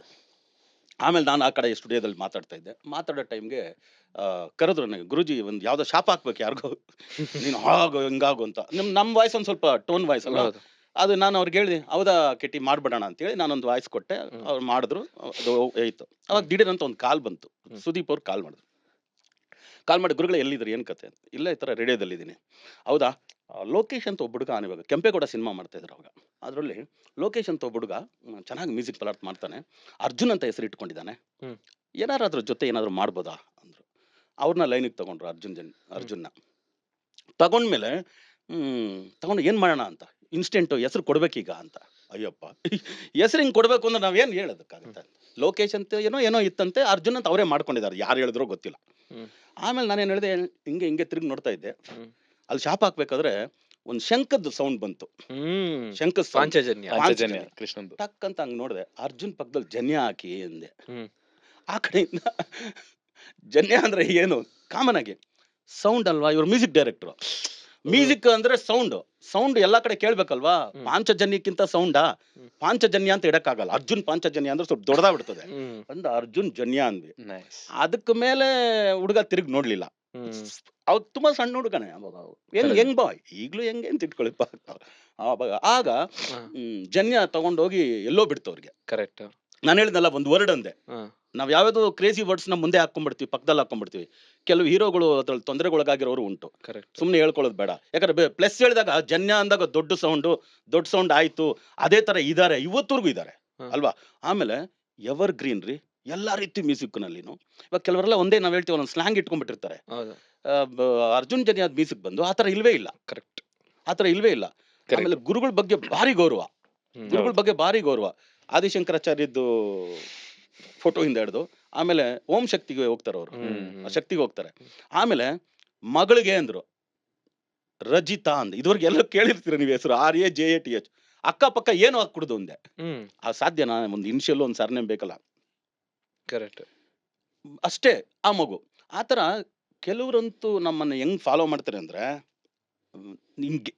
B: ಆಮೇಲೆ ನಾನು ಆ ಕಡೆ ಸ್ಟುಡಿಯೋದಲ್ಲಿ ಮಾತಾಡ್ತಾ ಇದ್ದೆ. ಮಾತಾಡೋ ಟೈಮ್ಗೆ ಕರೆದ್ರು ನನಗೆ, ಗುರುಜಿ ಒಂದು ಯಾವ್ದೋ ಶಾಪ್ ಹಾಕ್ಬೇಕು ಯಾರಿಗೋ, ನೀನು ಹಾಗೋ ಹಿಂಗಾಗು ಅಂತ. ನಮ್ಮ ವಾಯ್ಸ್ ಒಂದು ಸ್ವಲ್ಪ ಟೋನ್ ವಾಯ್ಸ್ ಅಲ್ಲ ಅದು. ನಾನು ಅವ್ರಿಗೆ ಹೇಳಿದೆ, ಹೌದಾ ಕೆಟ್ಟಿ ಮಾಡ್ಬಿಡೋಣ ಅಂತೇಳಿ ನಾನೊಂದು ವಾಯ್ಸ್ ಕೊಟ್ಟೆ. ಅವ್ರು ಮಾಡಿದ್ರು, ಅದು ಆಯ್ತು. ಅವಾಗ ದಿಢೀರಂತ ಒಂದು ಕಾಲ್ ಬಂತು. ಸುದೀಪ್ ಅವ್ರು ಕಾಲ್ ಮಾಡಿದ್ರು. ಕಾಲ್ ಮಾಡಿ, ಗುರುಗಳು ಎಲ್ಲಿದ್ರು, ಏನು ಕತೆ? ಇಲ್ಲ, ಈ ಥರ ರೇಡಿಯೋದಲ್ಲಿದ್ದೀನಿ. ಹೌದಾ? ಲೋಕೇಶ್ ಅಂತ ಒಬ್ಬ ಹುಡುಗ, ಇವಾಗ ಕೆಂಪೇಗೌಡ ಸಿನಿಮಾ ಮಾಡ್ತಾ ಇದ್ರು ಅವಾಗ. ಅದರಲ್ಲಿ ಲೋಕೇಶ್ ಅಂತ ಒಬ್ಬ ಹುಡುಗ ಚೆನ್ನಾಗಿ ಮ್ಯೂಸಿಕ್ ಪದಾರ್ಥ ಮಾಡ್ತಾನೆ, ಅರ್ಜುನ್ ಅಂತ ಹೆಸರು ಇಟ್ಕೊಂಡಿದ್ದಾನೆ, ಏನಾರು ಅದ್ರ ಜೊತೆ ಏನಾದ್ರು ಮಾಡ್ಬೋದಾ ಅಂದ್ರು. ಅವ್ರನ್ನ ಲೈನಿಗೆ ತಗೊಂಡ್ರು. ಅರ್ಜುನ್ನ ತಗೊಂಡ್ಮೇಲೆ ತಗೊಂಡು ಏನು ಮಾಡೋಣ ಅಂತ, ಇನ್ಸ್ಟೆಂಟು ಹೆಸರು ಕೊಡ್ಬೇಕೀಗ ಅಂತ. ಅಯ್ಯಪ್ಪ, ಹೆಸರು ಹಿಂಗೆ ಕೊಡ್ಬೇಕು ಅಂದ್ರೆ ನಾವೇನು ಹೇಳೋದಕ್ಕಾಗುತ್ತೆ? ಲೋಕೇಶ್ ಅಂತ ಏನೋ ಇತ್ತಂತೆ, ಅರ್ಜುನ್ ಅಂತ ಅವರೇ ಮಾಡ್ಕೊಂಡಿದ್ದಾರೆ, ಯಾರು ಹೇಳಿದ್ರೋ ಗೊತ್ತಿಲ್ಲ. ಆಮೇಲೆ ನಾನೇನು ಹೇಳಿದೆ, ಹಿಂಗೆ ತಿರುಗಿ ನೋಡ್ತಾ ಇದ್ದೆ. ಅಲ್ಲಿ ಶಾಪ್ ಹಾಕ್ಬೇಕಾದ್ರೆ ಒಂದು ಶಂಕದ ಸೌಂಡ್ ಬಂತು. ಶಂಕದ
C: ಪಾಂಚಜನ್ಯ
A: ಕೃಷ್ಣನ್
B: ಟಕ್ ಅಂತ ಹಂಗೆ ನೋಡಿದೆ. ಅರ್ಜುನ್ ಪಕ್ಕದಲ್ಲಿ ಜನ್ಯ ಹಾಕಿ ಅಂದೆ. ಆ ಕಡೆಯಿಂದ ಜನ್ಯ ಅಂದ್ರೆ ಏನು, ಕಾಮನ್ ಆಗಿ ಸೌಂಡ್ ಅಲ್ವಾ, ಇವ್ರು ಮ್ಯೂಸಿಕ್ ಡೈರೆಕ್ಟರ್. ಮ್ಯೂಸಿಕ್ ಅಂದ್ರೆ ಸೌಂಡ್ ಎಲ್ಲಾ ಕಡೆ ಕೇಳ್ಬೇಕಲ್ವಾ. ಪಾಂಚಜನ್ಯಕ್ಕಿಂತ ಸೌಂಡಾ? ಪಾಂಚಜನ್ಯ ಅಂತ ಇಡಕ್ಕಾಗಲ್ಲ. ಅರ್ಜುನ್ ಪಾಂಚಜನ್ಯ ಅಂದ್ರೆ ಸ್ವಲ್ಪ ದೊಡ್ಡದಾಗ್ಬಿಡ್ತದೆ ಅಂದ. ಅರ್ಜುನ್ ಜನ್ಯ ಅಂದ್ವಿ. ಅದಕ್ಕ ಮೇಲೆ ಹುಡುಗ ತಿರುಗಿ ನೋಡ್ಲಿಲ್ಲ. ಅವ್ ತುಂಬಾ ಸಣ್ಣ ಹುಡುಗನೇ ಅವಾಗ. ಹೆಂಗ್ ಬಾಯ್ ಈಗ್ಲೂ ಹೆಂಗೆ ಅಂತ ಇಟ್ಕೊಳ್ಳಿಪ್ಪ. ಆಗ ಜನ್ಯ ತಗೊಂಡೋಗಿ ಎಲ್ಲೋ ಬಿಡ್ತು ಅವ್ರಿಗೆ.
C: ಕರೆಕ್ಟ್.
B: ನಾನು ಹೇಳಿದ್ನಲ್ಲ, ಒಂದು ವರ್ಡ್ ಅಂದೆ. ನಾವ್ ಯಾವ್ಯಾವ್ದು ಕ್ರೇಜಿ ವರ್ಡ್ಸ್ ನ ಮುಂದೆ ಹಾಕೊಂಡ್ಬಿಡ್ತೀವಿ, ಪಕ್ಕದಲ್ಲಿ ಹಾಕೊಂಡ್ಬಿಡ್ತೀವಿ. ಕೆಲವು ಹೀರೋಗಳು ಅದ್ರಲ್ಲಿ ತೊಂದರೆಗೊಳಗಾಗಿರೋರು ಉಂಟು. ಸುಮ್ನೆ ಹೇಳ್ಕೊಳ್ಳೋದು ಬೇಡ. ಯಾಕಂದ್ರೆ ಪ್ಲಸ್ ಹೇಳಿದಾಗ ಜನ್ಯ ಅಂದಾಗ ದೊಡ್ಡ ಸೌಂಡ್ ಆಯ್ತು. ಅದೇ ತರ ಇದಾರೆ, ಇವತ್ತೂರ್ಗು ಇದಾರೆ ಅಲ್ವಾ. ಆಮೇಲೆ ಎವರ್ ಗ್ರೀನ್ ರೀ, ಎಲ್ಲಾ ರೀತಿ ಮ್ಯೂಸಿಕ್ ನಲ್ಲಿನು. ಇವಾಗ ಕೆಲವರೆಲ್ಲ ಒಂದೇ ನಾವ್ ಹೇಳ್ತೀವಿ, ಒಂದೊಂದು ಸ್ಲ್ಯಾಂಗ್ ಇಟ್ಕೊಂಡ್ಬಿಟ್ಟಿರ್ತಾರೆ. ಅರ್ಜುನ್ ಜನ್ಯ ಮ್ಯೂಸಿಕ್ ಬಂದು ಆತರ ಇಲ್ವೇ ಇಲ್ಲ.
C: ಕರೆಕ್ಟ್,
B: ಆತರ ಇಲ್ವೇ ಇಲ್ಲ. ಆಮೇಲೆ ಗುರುಗಳ ಬಗ್ಗೆ ಭಾರಿ ಗೌರವ. ಗುರುಗಳ ಬಗ್ಗೆ ಭಾರಿ ಗೌರವ. ಆದಿಶಂಕರಾಚಾರ್ಯದ್ದು ಫೋಟೋಯಿಂದ ಹಿಡಿದು ಆಮೇಲೆ ಓಂ ಶಕ್ತಿಗೆ ಹೋಗ್ತಾರೆ ಅವರು, ಶಕ್ತಿಗೆ ಹೋಗ್ತಾರೆ. ಆಮೇಲೆ ಮಗಳಿಗೆ ಅಂದ್ರು ರಜಿತಾ ಅಂದ್, ಇದುವರೆಗೆ ಎಲ್ಲ ಕೇಳಿರ್ತೀರ ನೀವು ಹೆಸರು, RAJATH. ಅಕ್ಕಪಕ್ಕ ಏನು ಹಾಕ್ಬಿಡುದು ಒಂದೇ, ಆ ಸಾಧ್ಯನಾ? ಒಂದು ಇನಿಷಿಯಲ್ ಒಂದು ಸರ್ನೇಮ್ ಬೇಕಲ್ಲ,
C: ಕರೆಕ್ಟ್
B: ಅಷ್ಟೇ ಆ ಮಗು. ಆತರ ಕೆಲವರಂತೂ ನಮ್ಮನ್ನ ಹೆಂಗ್ ಫಾಲೋ ಮಾಡ್ತಾರೆ ಅಂದ್ರೆ,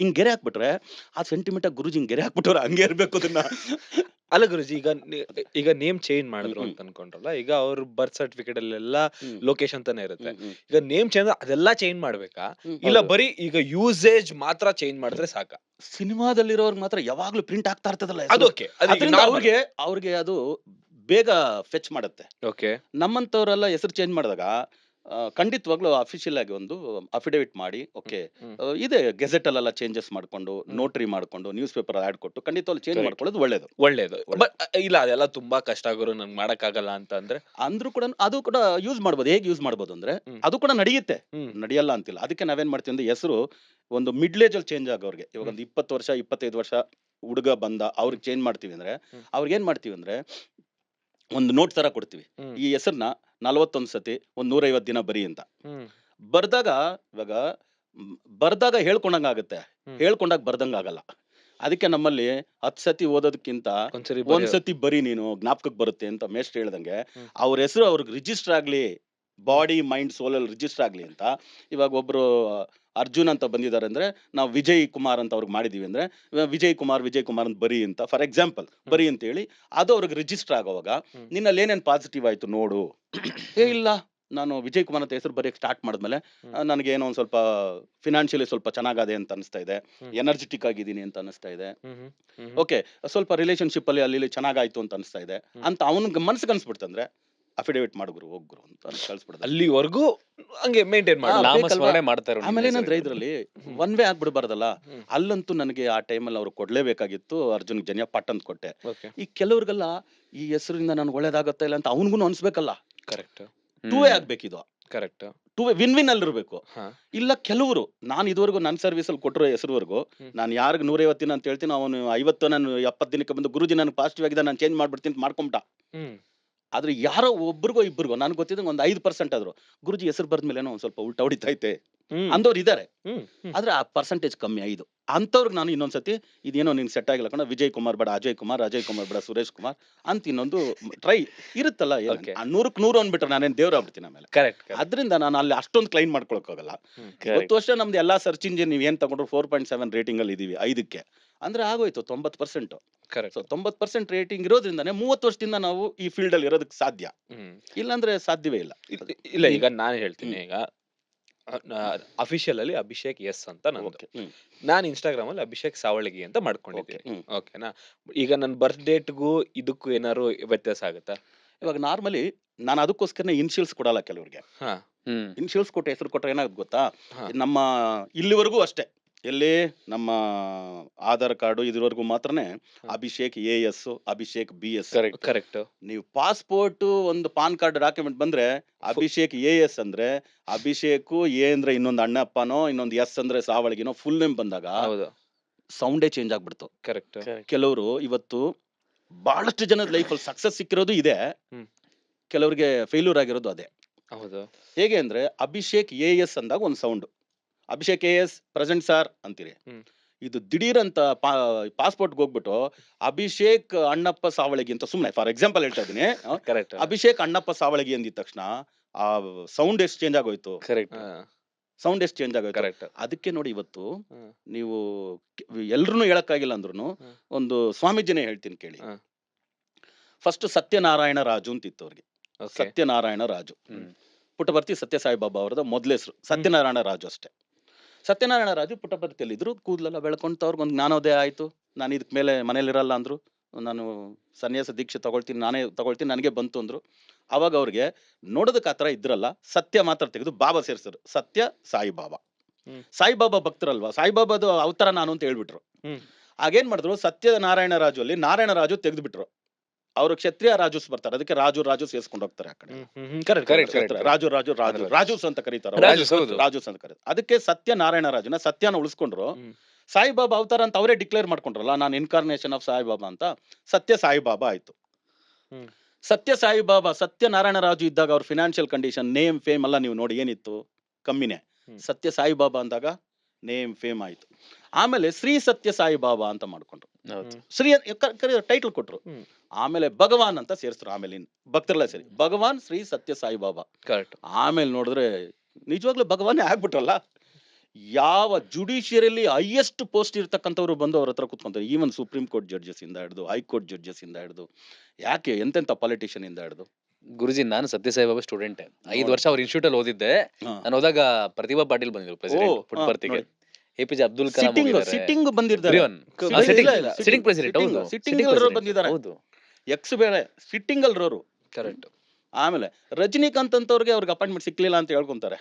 B: ಹಿಂಗ್ ಗೆರೆ ಹಾಕ್ಬಿಟ್ರೆ ಆ ಸೆಂಟಿಮೆಂಟ್ ಗುರುಜಿ ಹಿಂಗ್ ಗೆರೆ ಹಾಕ್ಬಿಟ್ಟವ್ರೆ, ಹಂಗೆ ಇರ್ಬೇಕು ಅದನ್ನ.
C: ಅಲ್ಲ ಗುರುಜಿ, ಈಗ ನೇಮ್ ಚೇಂಜ್ ಮಾಡಿದ್ರು ಅಂತ ಅನ್ಕೊಂಡ್ರಲ್ಲ, ಈಗ ಅವ್ರ ಬರ್ತ್ ಸರ್ಟಿಫಿಕೇಟ್ ಅಲ್ಲೆಲ್ಲ ಲೊಕೇಶನ್ ತಾನೇ ಇರುತ್ತೆ. ಈಗ ನೇಮ್ ಚೇಂಜ್ ಅದೆಲ್ಲ ಚೇಂಜ್ ಮಾಡ್ಬೇಕಾ, ಇಲ್ಲ ಬರೀ ಈಗ ಯೂಸೇಜ್ ಮಾತ್ರ ಚೇಂಜ್ ಮಾಡಿದ್ರೆ ಸಾಕ?
B: ಸಿನಿಮಾದಲ್ಲಿರೋರ್ಗೆ ಮಾತ್ರ ಯಾವಾಗ್ಲೂ ಪ್ರಿಂಟ್ ಆಗ್ತಾ ಇರ್ತದಲ್ಲ,
C: ಅದಕ್ಕೆ
B: ಅವ್ರಿಗೆ ಅದು ಬೇಗ ಫೆಚ್ ಮಾಡುತ್ತೆ.
C: ಓಕೆ,
B: ನಮ್ಮಂತವ್ರೆಲ್ಲ ಹೆಸರು ಚೇಂಜ್ ಮಾಡಿದಾಗ ಖಂಡಿತವಾಗ್ಲೂ ಅಫಿಷಿಯಲ್ ಆಗಿ ಒಂದು ಅಫಿಡೇವಿಟ್ ಮಾಡಿ, ಓಕೆ ಇದೆ ಗೆಜೆಟ್ ಅಲ್ಲೆಲ್ಲ ಚೇಂಜಸ್ ಮಾಡ್ಕೊಂಡು, ನೋಟ್ರಿ ಮಾಡ್ಕೊಂಡು, ನ್ಯೂಸ್ ಪೇಪರ್ ಆಡ್ ಕೊಟ್ಟು ಖಂಡಿತವಾಗ್ಲೂ ಚೇಂಜ್ ಮಾಡ್ಕೊಳ್ಳೋದು ಒಳ್ಳೇದು.
C: ಇಲ್ಲ ಅದೆಲ್ಲ ತುಂಬಾ ಕಷ್ಟ ಆಗೋರು, ನನ್ಗೆ ಮಾಡಕ್ ಆಗಲ್ಲ ಅಂತ ಅಂದ್ರೆ
B: ಅಂದ್ರೂ ಕೂಡ ಅದು ಕೂಡ ಯೂಸ್ ಮಾಡ್ಬೋದು. ಹೇಗೆ ಯೂಸ್ ಮಾಡ್ಬೋದು ಅಂದ್ರೆ, ಅದು ಕೂಡ ನಡೆಯುತ್ತೆ, ನಡೆಯಲ್ಲ ಅಂತಿಲ್ಲ. ಅದಕ್ಕೆ ನಾವೇನ್ ಮಾಡ್ತೀವಿ ಅಂದ್ರೆ, ಹೆಸರು ಒಂದು ಮಿಡ್ಲ್ ಏಜ್ ಅಲ್ಲಿ ಚೇಂಜ್ ಆಗೋರ್ಗೆ, ಇವಾಗ ಒಂದು 20 ವರ್ಷ 25 ವರ್ಷ ಹುಡುಗ ಬಂದ ಅವ್ರಿಗೆ ಚೇಂಜ್ ಮಾಡ್ತೀವಿ ಅಂದ್ರೆ, ಅವ್ರಿಗೆ ಏನ್ ಮಾಡ್ತೀವಿ ಅಂದ್ರೆ ಒಂದು ನೋಟ್ ತರ ಕೊಡ್ತೀವಿ, ಈ ಹೆಸರನ್ನ 41 ಸತಿ 150 ದಿನ ಬರಿ ಅಂತ. ಬರ್ದಾಗ ಇವಾಗ ಬರ್ದಾಗ ಹೇಳ್ಕೊಂಡಂಗ ಆಗುತ್ತೆ, ಹೇಳ್ಕೊಂಡಾಗ ಬರ್ದಂಗ ಆಗಲ್ಲ. ಅದಕ್ಕೆ ನಮ್ಮಲ್ಲಿ 10 ಸತಿ ಓದೋದಕ್ಕಿಂತ ಒಂದ್ಸತಿ ಬರಿ ನೀನು, ಜ್ಞಾಪಕಕ್ಕೆ ಬರುತ್ತೆ ಅಂತ ಮೇಷ್ಟ್ರು ಹೇಳ್ದಂಗೆ, ಅವ್ರ ಹೆಸರು ಅವ್ರಿಗೆ ರಿಜಿಸ್ಟರ್ ಆಗ್ಲಿ, ಬಾಡಿ ಮೈಂಡ್ ಸೋಲಲ್ಲಿ ರಿಜಿಸ್ಟರ್ ಆಗ್ಲಿ ಅಂತ. ಇವಾಗ ಒಬ್ರು ಅರ್ಜುನ್ ಅಂತ ಬಂದಿದ್ದಾರೆ ಅಂದ್ರೆ, ನಾವು ವಿಜಯ್ ಕುಮಾರ್ ಅಂತ ಅವ್ರಿಗೆ ಮಾಡಿದೀವಿ ಅಂದ್ರೆ, ವಿಜಯ್ ಕುಮಾರ್ ಅಂತ ಬರಿ ಅಂತ, ಫಾರ್ ಎಕ್ಸಾಂಪಲ್ ಬರಿ ಅಂತ ಹೇಳಿ, ಅದು ಅವ್ರಿಗೆ ರಿಜಿಸ್ಟರ್ ಆಗೋವಾಗ ನಿನ್ನಲ್ಲಿ ಏನೇನ್ ಪಾಸಿಟಿವ್ ಆಯ್ತು ನೋಡು. ಇಲ್ಲ ನಾನು ವಿಜಯ್ ಕುಮಾರ್ ಅಂತ ಹೆಸರು ಬರೆಯಕ್ಕೆ ಸ್ಟಾರ್ಟ್ ಮಾಡಿದ್ಮೇಲೆ ನನಗೆ ಏನೋ ಒಂದ್ ಸ್ವಲ್ಪ ಫಿನಾನ್ಷಿಯಲಿ ಸ್ವಲ್ಪ ಚೆನ್ನಾಗದೆ ಅಂತ ಅನಿಸ್ತಾ ಇದೆ, ಎನರ್ಜೆಟಿಕ್ ಆಗಿದ್ದೀನಿ ಅಂತ ಅನಿಸ್ತಾ ಇದೆ, ಓಕೆ ಸ್ವಲ್ಪ ರಿಲೇಶನ್ಶಿಪ್ ಅಲ್ಲಿ ಅಲ್ಲಿ ಚೆನ್ನಾಗಾಯ್ತು ಅಂತ ಅನಿಸ್ತಾ ಇದೆ ಅಂತ ಅವನಿಗೆ ಮನ್ಸಿಗೆ ಅನ್ಸ್ಬಿಡ್ತಂದ್ರೆ, ಅಫಿಡೇವಿಟ್ ಮಾಡುಗ್ರು ಹೋಗ್ರು ಅಂತ ಕಳ್ಸ್ಬಿಡ್ತಾರೆ.
C: ಅಲ್ಲಿವರೆಗೂ ಹಂಗೆ ಮೇಂಟೈನ್
A: ಮಾಡ್ತಾರೆ.
B: ಆಮೇಲೆ ಏನಂದ್ರೆ ಇದ್ರಲ್ಲಿ ಒನ್ ವೇ ಆಗ್ಬಿಡ್ಬಾರ್ದಲ್ಲ. ಅಲ್ಲಂತೂ ನನಗೆ ಆ ಟೈಮಲ್ಲಿ ಅವ್ರು ಕೊಡ್ಲೇಬೇಕಾಗಿತ್ತು, ಅರ್ಜುನ್ ಜನ್ಯ ಪಟ್ ಅಂತ ಕೊಟ್ಟೆ. ಈ ಕೆಲವ್ರಿಗೆಲ್ಲ ಈ ಹೆಸರಿಂದ ನನ್ಗೆ ಒಳ್ಳೇದಾಗತ್ತ ಇಲ್ಲ ಅಂತ ಅವನಿಗೂ ಅನ್ಸ್ಬೇಕಲ್ಲ.
C: ಕರೆಕ್ಟ್,
B: ಟೂ ವೇ ಆಗ್ಬೇಕಿದು.
C: Correct,
B: two way win win ಅಲ್ಲಿರ್ಬೇಕು. ಇಲ್ಲ ಕೆಲವರು ನಾನು ಇದುವರೆಗೂ ನನ್ನ ಸರ್ವಿಸ್ ಅಲ್ಲಿ ಕೊಟ್ಟಿರೋ ಹೆಸರುವರೆಗೂ ನಾನು ಯಾರಿಗೆ 150 ದಿನ ಅಂತ ಹೇಳ್ತೀನಿ, ಅವನು 50 ನಾನು 70 ದಿನಕ್ಕೆ ಬಂದು ಗುರುಜಿ ನನಗೆ ಪಾಸಿಟಿವ್ ಆಗಿದೆ ನಾನು ಚೇಂಜ್ ಮಾಡ್ಬಿಡ್ತೀನಿ ಮಾಡ್ಕೊಂಬಿಟ್ಟ. ಆದ್ರೆ ಯಾರೋ ಒಬ್ರಿಗೋ ಇಬ್ಬರಿಗೋ ನನ್ಗೆ ಗೊತ್ತಿದ್ದಂಗೆ ಒಂದು 5% ಆದ್ರು ಗುರುಜಿ ಹೆಸರು ಬರ್ದ್ಮೇಲೆ ಏನೋ ಒಂದ್ ಸ್ವಲ್ಪ ಉಲ್ಟಾ ಹೊಡಿತೈತೆ ಅಂದವ್ರು ಇದಾರೆ. ಆದ್ರೆ ಆ ಪರ್ಸೆಂಟೇಜ್ ಕಮ್ಮಿ 5. ಅಂತವ್ರಿಗೆ ನಾನು ಇನ್ನೊಂದ್ಸತಿ ಇದೇನೋ ನಿನ್ ಸೆಟ್ ಆಗಿಲ್ಲ ಕಣ, ವಿಜಯ್ ಕುಮಾರ್ ಬೇಡ ಅಜಯ್ ಕುಮಾರ್ ಬೇಡ ಸುರೇಶ್ ಕುಮಾರ್ ಅಂತ ಇನ್ನೊಂದು ಟ್ರೈ ಇರುತ್ತಲ್ಲ. 100ಕ್ಕೆ 100 ಅಂದ್ಬಿಟ್ರೆ ನಾನೇನ್ ದೇವ್ರ ಆಗ್ಬಿಡ್ತೀನಿ ಆಮೇಲೆ. ಅದ್ರಿಂದ ನಾನು ಅಲ್ಲಿ ಅಷ್ಟೊಂದು ಕ್ಲೈಮ್ ಮಾಡ್ಕೊಳಕ್ ಹೋಗಲ್ಲ. 20 ವರ್ಷ ನಮ್ದು ಎಲ್ಲಾ ಸರ್ಚ್ ಇಂಜಿನ್ ನೀವ್ ಏನ್ ತಗೊಂಡ್ರು 4.7 ರೇಟಿಂಗ್ ಅಲ್ಲಿ ಇದೀವಿ 5ಕ್ಕೆ ಅಂದ್ರೆ ಆಗೋಯ್ತು 90%. ಸೊ 90% ರೇಟಿಂಗ್ ಇರೋದ್ರಿಂದಾನೆ 30 ವರ್ಷದಿಂದ ನಾವು ಈ ಫೀಲ್ಡ್ ಅಲ್ಲಿ ಇರೋದಕ್ಕೆ ಸಾಧ್ಯ, ಇಲ್ಲಾಂದ್ರೆ ಸಾಧ್ಯವೇ ಇಲ್ಲ.
C: ಇಲ್ಲ ಈಗ ನಾನು ಹೇಳ್ತೀನಿ, ಈಗ ಅಫಿಷಿಯಲ್ ಅಲ್ಲಿ ಅಭಿಷೇಕ್ ಎಸ್ ಅಂತ ನಾನು ಇನ್ಸ್ಟಾಗ್ರಾಮ್ ಅಲ್ಲಿ ಅಭಿಷೇಕ್ ಸಾವಳಗಿ ಅಂತ ಮಾಡ್ಕೊಂಡಿದ್ದೀನಿ. ಓಕೆನಾ, ಈಗ ನನ್ನ ಬರ್ತ್ ಡೇಟ್ಗೂ ಇದಕ್ಕೂ ಏನಾದ್ರು ವ್ಯತ್ಯಾಸ ಆಗುತ್ತಾ?
B: ಇವಾಗ ನಾರ್ಮಲಿ ನಾನು ಅದಕ್ಕೋಸ್ಕರ ಇನ್ಶಿಯಲ್ಸ್ ಕೊಡಲ್ಲ ಕೆಲವ್ರಿಗೆ. ಇನ್ಶಿಯಲ್ಸ್ ಕೊಟ್ಟು ಹೆಸರು ಕೊಟ್ರೆ ಏನಾಗುತ್ತೆ ಗೊತ್ತಾ, ನಮ್ಮ ಇಲ್ಲಿವರೆಗೂ ಅಷ್ಟೇ, ಎಲ್ಲಿ ನಮ್ಮ ಆಧಾರ್ ಕಾರ್ಡು ಇದ್ರವರೆಗೂ ಮಾತ್ರನೇ Abhishek AS, Abhishek BS.
C: Correct.
B: ನೀವು ಪಾಸ್ಪೋರ್ಟ್ ಒಂದು ಪಾನ್ ಕಾರ್ಡ್ ಡಾಕ್ಯುಮೆಂಟ್ ಬಂದ್ರೆ ಅಭಿಷೇಕ್ AS ಅಂದ್ರೆ ಅಭಿಷೇಕು, A ಅಂದ್ರೆ ಇನ್ನೊಂದು ಅಣ್ಣಪ್ಪನೋ, ಇನ್ನೊಂದು S ಅಂದ್ರೆ ಸಾವಳಗಿನೋ ಫುಲ್ ನೇಮ್ ಬಂದಾಗ ಸೌಂಡೇ ಚೇಂಜ್ ಆಗ್ಬಿಡ್ತು.
C: ಕರೆಕ್ಟ್.
B: ಕೆಲವರು ಇವತ್ತು ಬಹಳಷ್ಟು ಜನದ ಲೈಫಲ್ಲಿ ಸಕ್ಸಸ್ ಸಿಕ್ಕಿರೋದು ಇದೆ, ಕೆಲವರಿಗೆ ಫೇಲ್ಯೂರ್ ಆಗಿರೋದು ಅದೇ. ಹೇಗೆ ಅಂದ್ರೆ ಅಭಿಷೇಕ್ AS ಅಂದಾಗ ಒಂದು sound, Abhishek AS present sir ಅಂತೀರಿ. ಇದು ದಿಢೀರ್ ಅಂತ ಪಾಸ್ಪೋರ್ಟ್ಗೆ ಹೋಗ್ಬಿಟ್ಟು ಅಭಿಷೇಕ್ ಅಣ್ಣಪ್ಪ ಸಾವಳಗಿ ಅಂತ ಸುಮ್ನೆ ಫಾರ್ ಎಕ್ಸಾಂಪಲ್ ಹೇಳ್ತಾ ಇದೀನಿ, ಅಭಿಷೇಕ್ ಅಣ್ಣಪ್ಪ ಸಾವಳಗಿ ಅಂದಿದ ತಕ್ಷಣ ಆ ಸೌಂಡ್ ಎಷ್ಟು ಚೇಂಜ್ ಆಗೋಯ್ತು. ಸೌಂಡ್ ಎಷ್ಟು ಚೇಂಜ್ ಆಗೋಯ್ತು. ಅದಕ್ಕೆ ನೋಡಿ ಇವತ್ತು ನೀವು ಎಲ್ರು ಹೇಳಕ್ಕಾಗಿಲ್ಲ ಅಂದ್ರೂ ಒಂದು ಸ್ವಾಮೀಜಿನೇ ಹೇಳ್ತೀನಿ ಕೇಳಿ. ಫಸ್ಟ್ ಸತ್ಯನಾರಾಯಣ ರಾಜು ಅಂತಿತ್ತು ಅವ್ರಿಗೆ, ಸತ್ಯನಾರಾಯಣ ರಾಜು. ಪುಟ್ಟಭರ್ತಿ ಸತ್ಯ ಸಾಯಿಬಾಬಾ ಅವರದ ಮೊದಲ ಹೆಸರು ಸತ್ಯನಾರಾಯಣ ರಾಜು ಅಷ್ಟೇ. ಸತ್ಯನಾರಾಯಣ ರಾಜು ಪುಟ್ಟಭರ್ತಿಯಲ್ಲಿದ್ರು, ಕೂದಲೆಲ್ಲ ಬೆಳ್ಕೊಂತ ಅವ್ರಿಗೊಂದು ಜ್ಞಾನೋದಯ ಆಯ್ತು. ನಾನು ಇದಕ್ ಮೇಲೆ ಮನೇಲಿರಲ್ಲ ಅಂದ್ರು, ನಾನು ಸನ್ಯಾಸ ದೀಕ್ಷೆ ತಗೊಳ್ತೀನಿ ನನಗೆ ಬಂತು ಅಂದ್ರು. ಅವಾಗ ಅವ್ರಿಗೆ ನೋಡೋದಕ್ಕೆ ಆತರ ಇದ್ರಲ್ಲ, ಸತ್ಯ ಮಾತ್ರ ತೆಗೆದು ಬಾಬಾ ಸೇರ್ಸರು, ಸತ್ಯ ಸಾಯಿಬಾಬಾ. ಸಾಯಿಬಾಬಾ ಭಕ್ತರಲ್ವಾ, ಸಾಯಿಬಾಬಾದು ಅವತಾರ ನಾನು ಅಂತ ಹೇಳ್ಬಿಟ್ರು. ಆಗೇನ್ ಮಾಡಿದ್ರು, ಸತ್ಯನಾರಾಯಣ ರಾಜು ಅಲ್ಲಿ ನಾರಾಯಣ ರಾಜು ತೆಗೆದ್ಬಿಟ್ರು. ಅವರು ಕ್ಷತ್ರಿಯ ರಾಜೂಸ್ ಬರ್ತಾರೆ, ಅದಕ್ಕೆ ರಾಜು ಸೇರ್ಸ್ಕೊಂಡು ಹೋಗ್ತಾರೆ ಆ ಕಡೆ. ರಾಜೂಸ್ ಅಂತ ಕರೀತಾರೆ, ರಾಜೂಸ್ ಅಂತ ಕರೀತಾರೆ. ಅದಕ್ಕೆ ಸತ್ಯನಾರಾಯಣ ರಾಜುನ ಸತ್ಯನ ಉಳಿಸ್ಕೊಂಡ್ರು, ಸಾಯಿಬಾಬಾ ಅವತಾರ ಅಂತ ಅವರೇ ಡಿಕ್ಲೇರ್ ಮಾಡ್ಕೊಂಡ್ರಲ್ಲ, ನಾನು ಇನ್ಕಾರ್ನೇಷನ್ ಆಫ್ ಸಾಯಿಬಾಬಾ ಅಂತ. ಸತ್ಯ ಸಾಯಿಬಾಬಾ ಆಯ್ತು.
C: ಹ್ಮ್.
B: ಸತ್ಯ ಸಾಯಿಬಾಬಾ ಸತ್ಯನಾರಾಯಣ ರಾಜು ಇದ್ದಾಗ ಅವ್ರ ಫಿನಾನ್ಷಿಯಲ್ ಕಂಡೀಷನ್, ನೇಮ್, ಫೇಮ್ ಎಲ್ಲ ನೀವು ನೋಡಿ ಏನಿತ್ತು, ಕಮ್ಮಿನೇ.
C: ಹ್ಮ್.
B: ಸತ್ಯ ಸಾಯಿಬಾಬಾ ಅಂದಾಗ ನೇಮ್, ಫೇಮ್ ಆಯ್ತು. ಆಮೇಲೆ ಶ್ರೀ ಸತ್ಯ ಸಾಯಿಬಾಬಾ ಅಂತ ಮಾಡ್ಕೊಂಡ್ರು.
A: ಹೌದು.
B: ಶ್ರೀ ಟೈಟಲ್ ಕೊಟ್ರು.
C: ಹ್ಮ್.
B: ಆಮೇಲೆ ಭಗವಾನ್ ಅಂತ ಸೇರಿಸ್ರು. ಆಮೇಲೆ ಭಕ್ತರೆಲ್ಲ ಸೇರಿ ಭಗವಾನ್ ಶ್ರೀ ಸತ್ಯ ಸಾಯಿಬಾಬಾ.
C: ಕರೆಕ್ಟ್.
B: ಆಮೇಲೆ ನೋಡಿದ್ರೆ ನಿಜವಾಗ್ಲೂ ಭಗವಾನೇ ಆಗ್ಬಿಟ್ರಲ್ಲ. ಯಾವ ಜುಡಿಷಿಯರಿಯಲ್ಲಿ ಹೈಯೆಸ್ಟ್ ಪೋಸ್ಟ್ ಇರ್ತಕ್ಕಂಥವ್ರು ಬಂದು ಅವ್ರ ಹತ್ರ ಕುತ್ಕೊಂತಾರೆ. ಈವನ್ ಸುಪ್ರೀಂ ಕೋರ್ಟ್ ಜಡ್ಜಸ್ ಇಂದ ಹಿಡಿದು, ಹೈಕೋರ್ಟ್ ಜಡ್ಜಸ್ ಇಂದ ಹಿಡಿದು, ಯಾಕೆ ಎಂತೆಂಥ ಪಾಲಿಟಿಷಿಯನ್ ಇಂದ ಹಿಡಿದು.
A: ಗುರುಜಿ, ನಾನು ಸತ್ಯಸಾಯಿಬಾಬಾ ಸ್ಟೂಡೆಂಟ್. 5 ವರ್ಷ ಅವ್ರ ಇನ್ಸ್ಟಿಟ್ಯೂಟ್ ಅಲ್ಲಿ ಓದಿದ್ದೆ. ನಾನು ಹೋದಾಗ ಪ್ರತಿಭಾ ಪಾಟೀಲ್ ಬಂದಿದ್ರು ಪ್ರೆಸಿಡೆಂಟ್ ಪುಟ್ಪರ್ತಿಗೆ. APJ ಅಬ್ದುಲ್ ಕಲಾಂ
B: ಸಿಟ್ಟಿಂಗ್ ಬಂದಿದ್ದಾರೆ.
A: Sitting president. ಹೌದು,
B: ಸಿಟ್ಟಿಂಗ್ ಎಲ್ಲರೂ ಬಂದಿದ್ದಾರೆ.
A: ಹೌದು,
B: ಎಕ್ಸ್ ಬೇರೆ ಸಿಟ್ಟಿಂಗ್ ಅಲ್ರೋರು.
C: ಕರೆಕ್ಟ್.
B: ಆಮೇಲೆ ರಜನಿಕಾಂತ್ ಅಂತವ್ರಿಗೆ ಅವ್ರಿಗೆ ಅಪಾಯಿಂಟ್ಮೆಂಟ್ ಸಿಕ್ಲಿಲ್ಲ ಅಂತ ಹೇಳ್ಕೊಂತಾರೆ.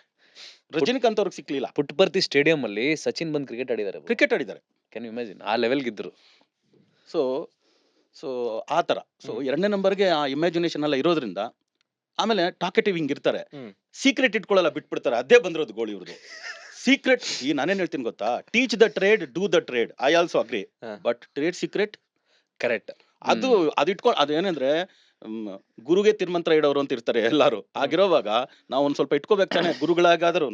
B: ರಜನಿಕಾಂತ್ ಅವ್ರಿಗೆ ಸಿಕ್ಲಿಲ್ಲ.
A: ಪುಟ್ಪರ್ತಿ ಸ್ಟೇಡಿಯಂ ಅಲ್ಲಿ ಸಚಿನ್ ಬಂದ್ ಕ್ರಿಕೆಟ್ ಆಡಿದ್ದಾರೆ.
B: ಕ್ರಿಕೆಟ್ ಆಡಿದ್ದಾರೆ.
A: Can you imagine? ಆ ಲೆವೆಲ್ಗೆ ಇದ್ರು.
B: ಸೊ ಸೊ ಆ ಥರ. ಸೊ 2ನೇ ನಂಬರ್ಗೆ ಆ ಇಮ್ಯಾಜಿನೇಷನ್ ಎಲ್ಲ ಇರೋದ್ರಿಂದ ಆಮೇಲೆ ಟಾಕೆಟಿವ್ ಹಿಂಗ್ ಇರ್ತಾರೆ. ಸೀಕ್ರೆಟ್ ಇಟ್ಕೊಳ್ಳಲ್ಲ, ಬಿಟ್ಬಿಡ್ತಾರೆ. ಅದೇ ಬಂದಿರೋದು ಗೋಳಿ ಇವ್ರದ್ದು. ಸೀಕ್ರೆಟ್ ಈ ನಾನೇನ್ ಹೇಳ್ತೀನಿ ಗೊತ್ತಾ, teach the trade, do the trade. I also agri. But trade secret
C: correct.
B: ಅದು ಇಟ್ಕೊಂಡು ಅದೇನಂದ್ರೆ ಗುರುಗೆ ತಿರ್ಮಂತ್ರ ಇಡೋರು ಅಂತ ಇರ್ತಾರೆ ಎಲ್ಲಾರು. ಆಗಿರೋವಾಗ ನಾವು ಒಂದ್ ಸ್ವಲ್ಪ ಇಟ್ಕೋಬೇಕು ತಾನೆ ಗುರುಗಳಾಗಾದ್ರು.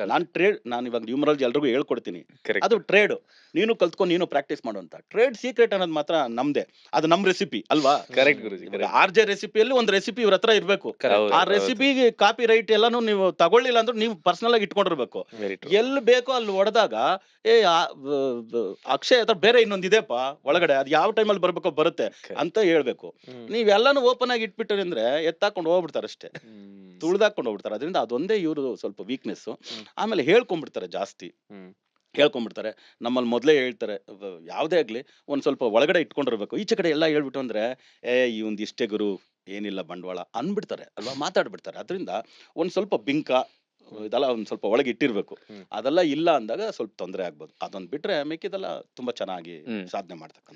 B: ನಾನು ಇವಾಗ ನ್ಯೂಮರಾಲಜಿ ಎಲ್ರಿಗೂ ಹೇಳ್ಕೊಡ್ತೀನಿ. ಅದು ಟ್ರೇಡ್, ನೀನು ಕಲ್ತ್ಕೊಂಡು ನೀನು ಪ್ರಾಕ್ಟೀಸ್ ಮಾಡುವಂತ. ಟ್ರೇಡ್ ಸೀಕ್ರೆಟ್ ಅನ್ನೋದು ಮಾತ್ರ ನಮ್ದೇ, ಅದು ನಮ್ ರೆಸಿಪಿ ಅಲ್ವಾ?
A: ಕರೆಕ್ಟ್ ಗುರುಜಿ.
B: RJ ರೆಸಿಪಿಯಲ್ಲಿ ಒಂದು ರೆಸಿಪಿ ಇವ್ರ ಹತ್ರ ಇರ್ಬೇಕು. ಆ ರೆಸಿಪಿಗೆ ಕಾಪಿ ರೈಟ್ ಎಲ್ಲಾನು ನೀವು ತಗೊಳ್ಳಿಲ್ಲ ಅಂದ್ರೆ ನೀವು ಪರ್ಸನಲ್ ಆಗಿ ಇಟ್ಕೊಂಡಿರ್ಬೇಕು. ಎಲ್ಲಿ ಬೇಕೋ ಅಲ್ಲಿ ಹೊಡೆದಾಗ ಅಕ್ಷಯ್ ಹತ್ರ ಬೇರೆ ಇನ್ನೊಂದಿದೆಪ್ಪ ಒಳಗಡೆ, ಅದು ಯಾವ ಟೈಮಲ್ಲಿ ಬರ್ಬೇಕೋ ಬರುತ್ತೆ ಅಂತ ಹೇಳ್ಬೇಕು. ನೀವೆಲ್ಲಾನು ಓಪನ್ ಆಗಿ ಇಟ್ಬಿಟ್ರಿ ಅಂದ್ರೆ ಎತ್ತಾಕೊಂಡು ಹೋಗ್ಬಿಡ್ತಾರೆ ಅಷ್ಟೇ, ತುಳ್ದಾಕೊಂಡು ಹೋಗ್ಬಿಡ್ತಾರೆ. ಅದರಿಂದ ಅದೊಂದೇ ಇವರು ಸ್ವಲ್ಪ ವೀಕ್ನೆಸ್. ಆಮೇಲೆ ಹೇಳ್ಕೊಂಡ್ಬಿಡ್ತಾರೆ ಜಾಸ್ತಿ. ಹೇಳ್ಕೊಂಡ್ಬಿಡ್ತಾರೆ. ನಮ್ಮಲ್ಲಿ ಮೊದಲೇ ಹೇಳ್ತಾರೆ, ಯಾವುದೇ ಆಗ್ಲಿ ಒಂದ್ ಸ್ವಲ್ಪ ಒಳಗಡೆ ಇಟ್ಕೊಂಡಿರ್ಬೇಕು. ಈಚೆ ಕಡೆ ಎಲ್ಲ ಹೇಳ್ಬಿಟ್ಟು ಅಂದ್ರೆ ಇವಂದ್ ಇಷ್ಟೇ ಗುರು, ಏನಿಲ್ಲ ಬಂಡವಾಳ ಅನ್ಬಿಡ್ತಾರೆ ಅಲ್ವಾ, ಮಾತಾಡ್ಬಿಡ್ತಾರೆ. ಅದರಿಂದ ಒಂದ್ ಸ್ವಲ್ಪ ಬಿಂಕ ಇದೆಲ್ಲ ಒಂದ್ ಸ್ವಲ್ಪ ಒಳಗೆ ಇಟ್ಟಿರ್ಬೇಕು. ಅದೆಲ್ಲ ಇಲ್ಲ ಅಂದಾಗ ಸ್ವಲ್ಪ ತೊಂದರೆ ಆಗ್ಬೋದು. ಅದೊಂದ್ ಬಿಟ್ರೆ ಮಿಕ್ಕಿದೆಲ್ಲ ತುಂಬಾ ಚೆನ್ನಾಗಿ ಸಾಧನೆ ಮಾಡ್ತಕ್ಕಂಥ.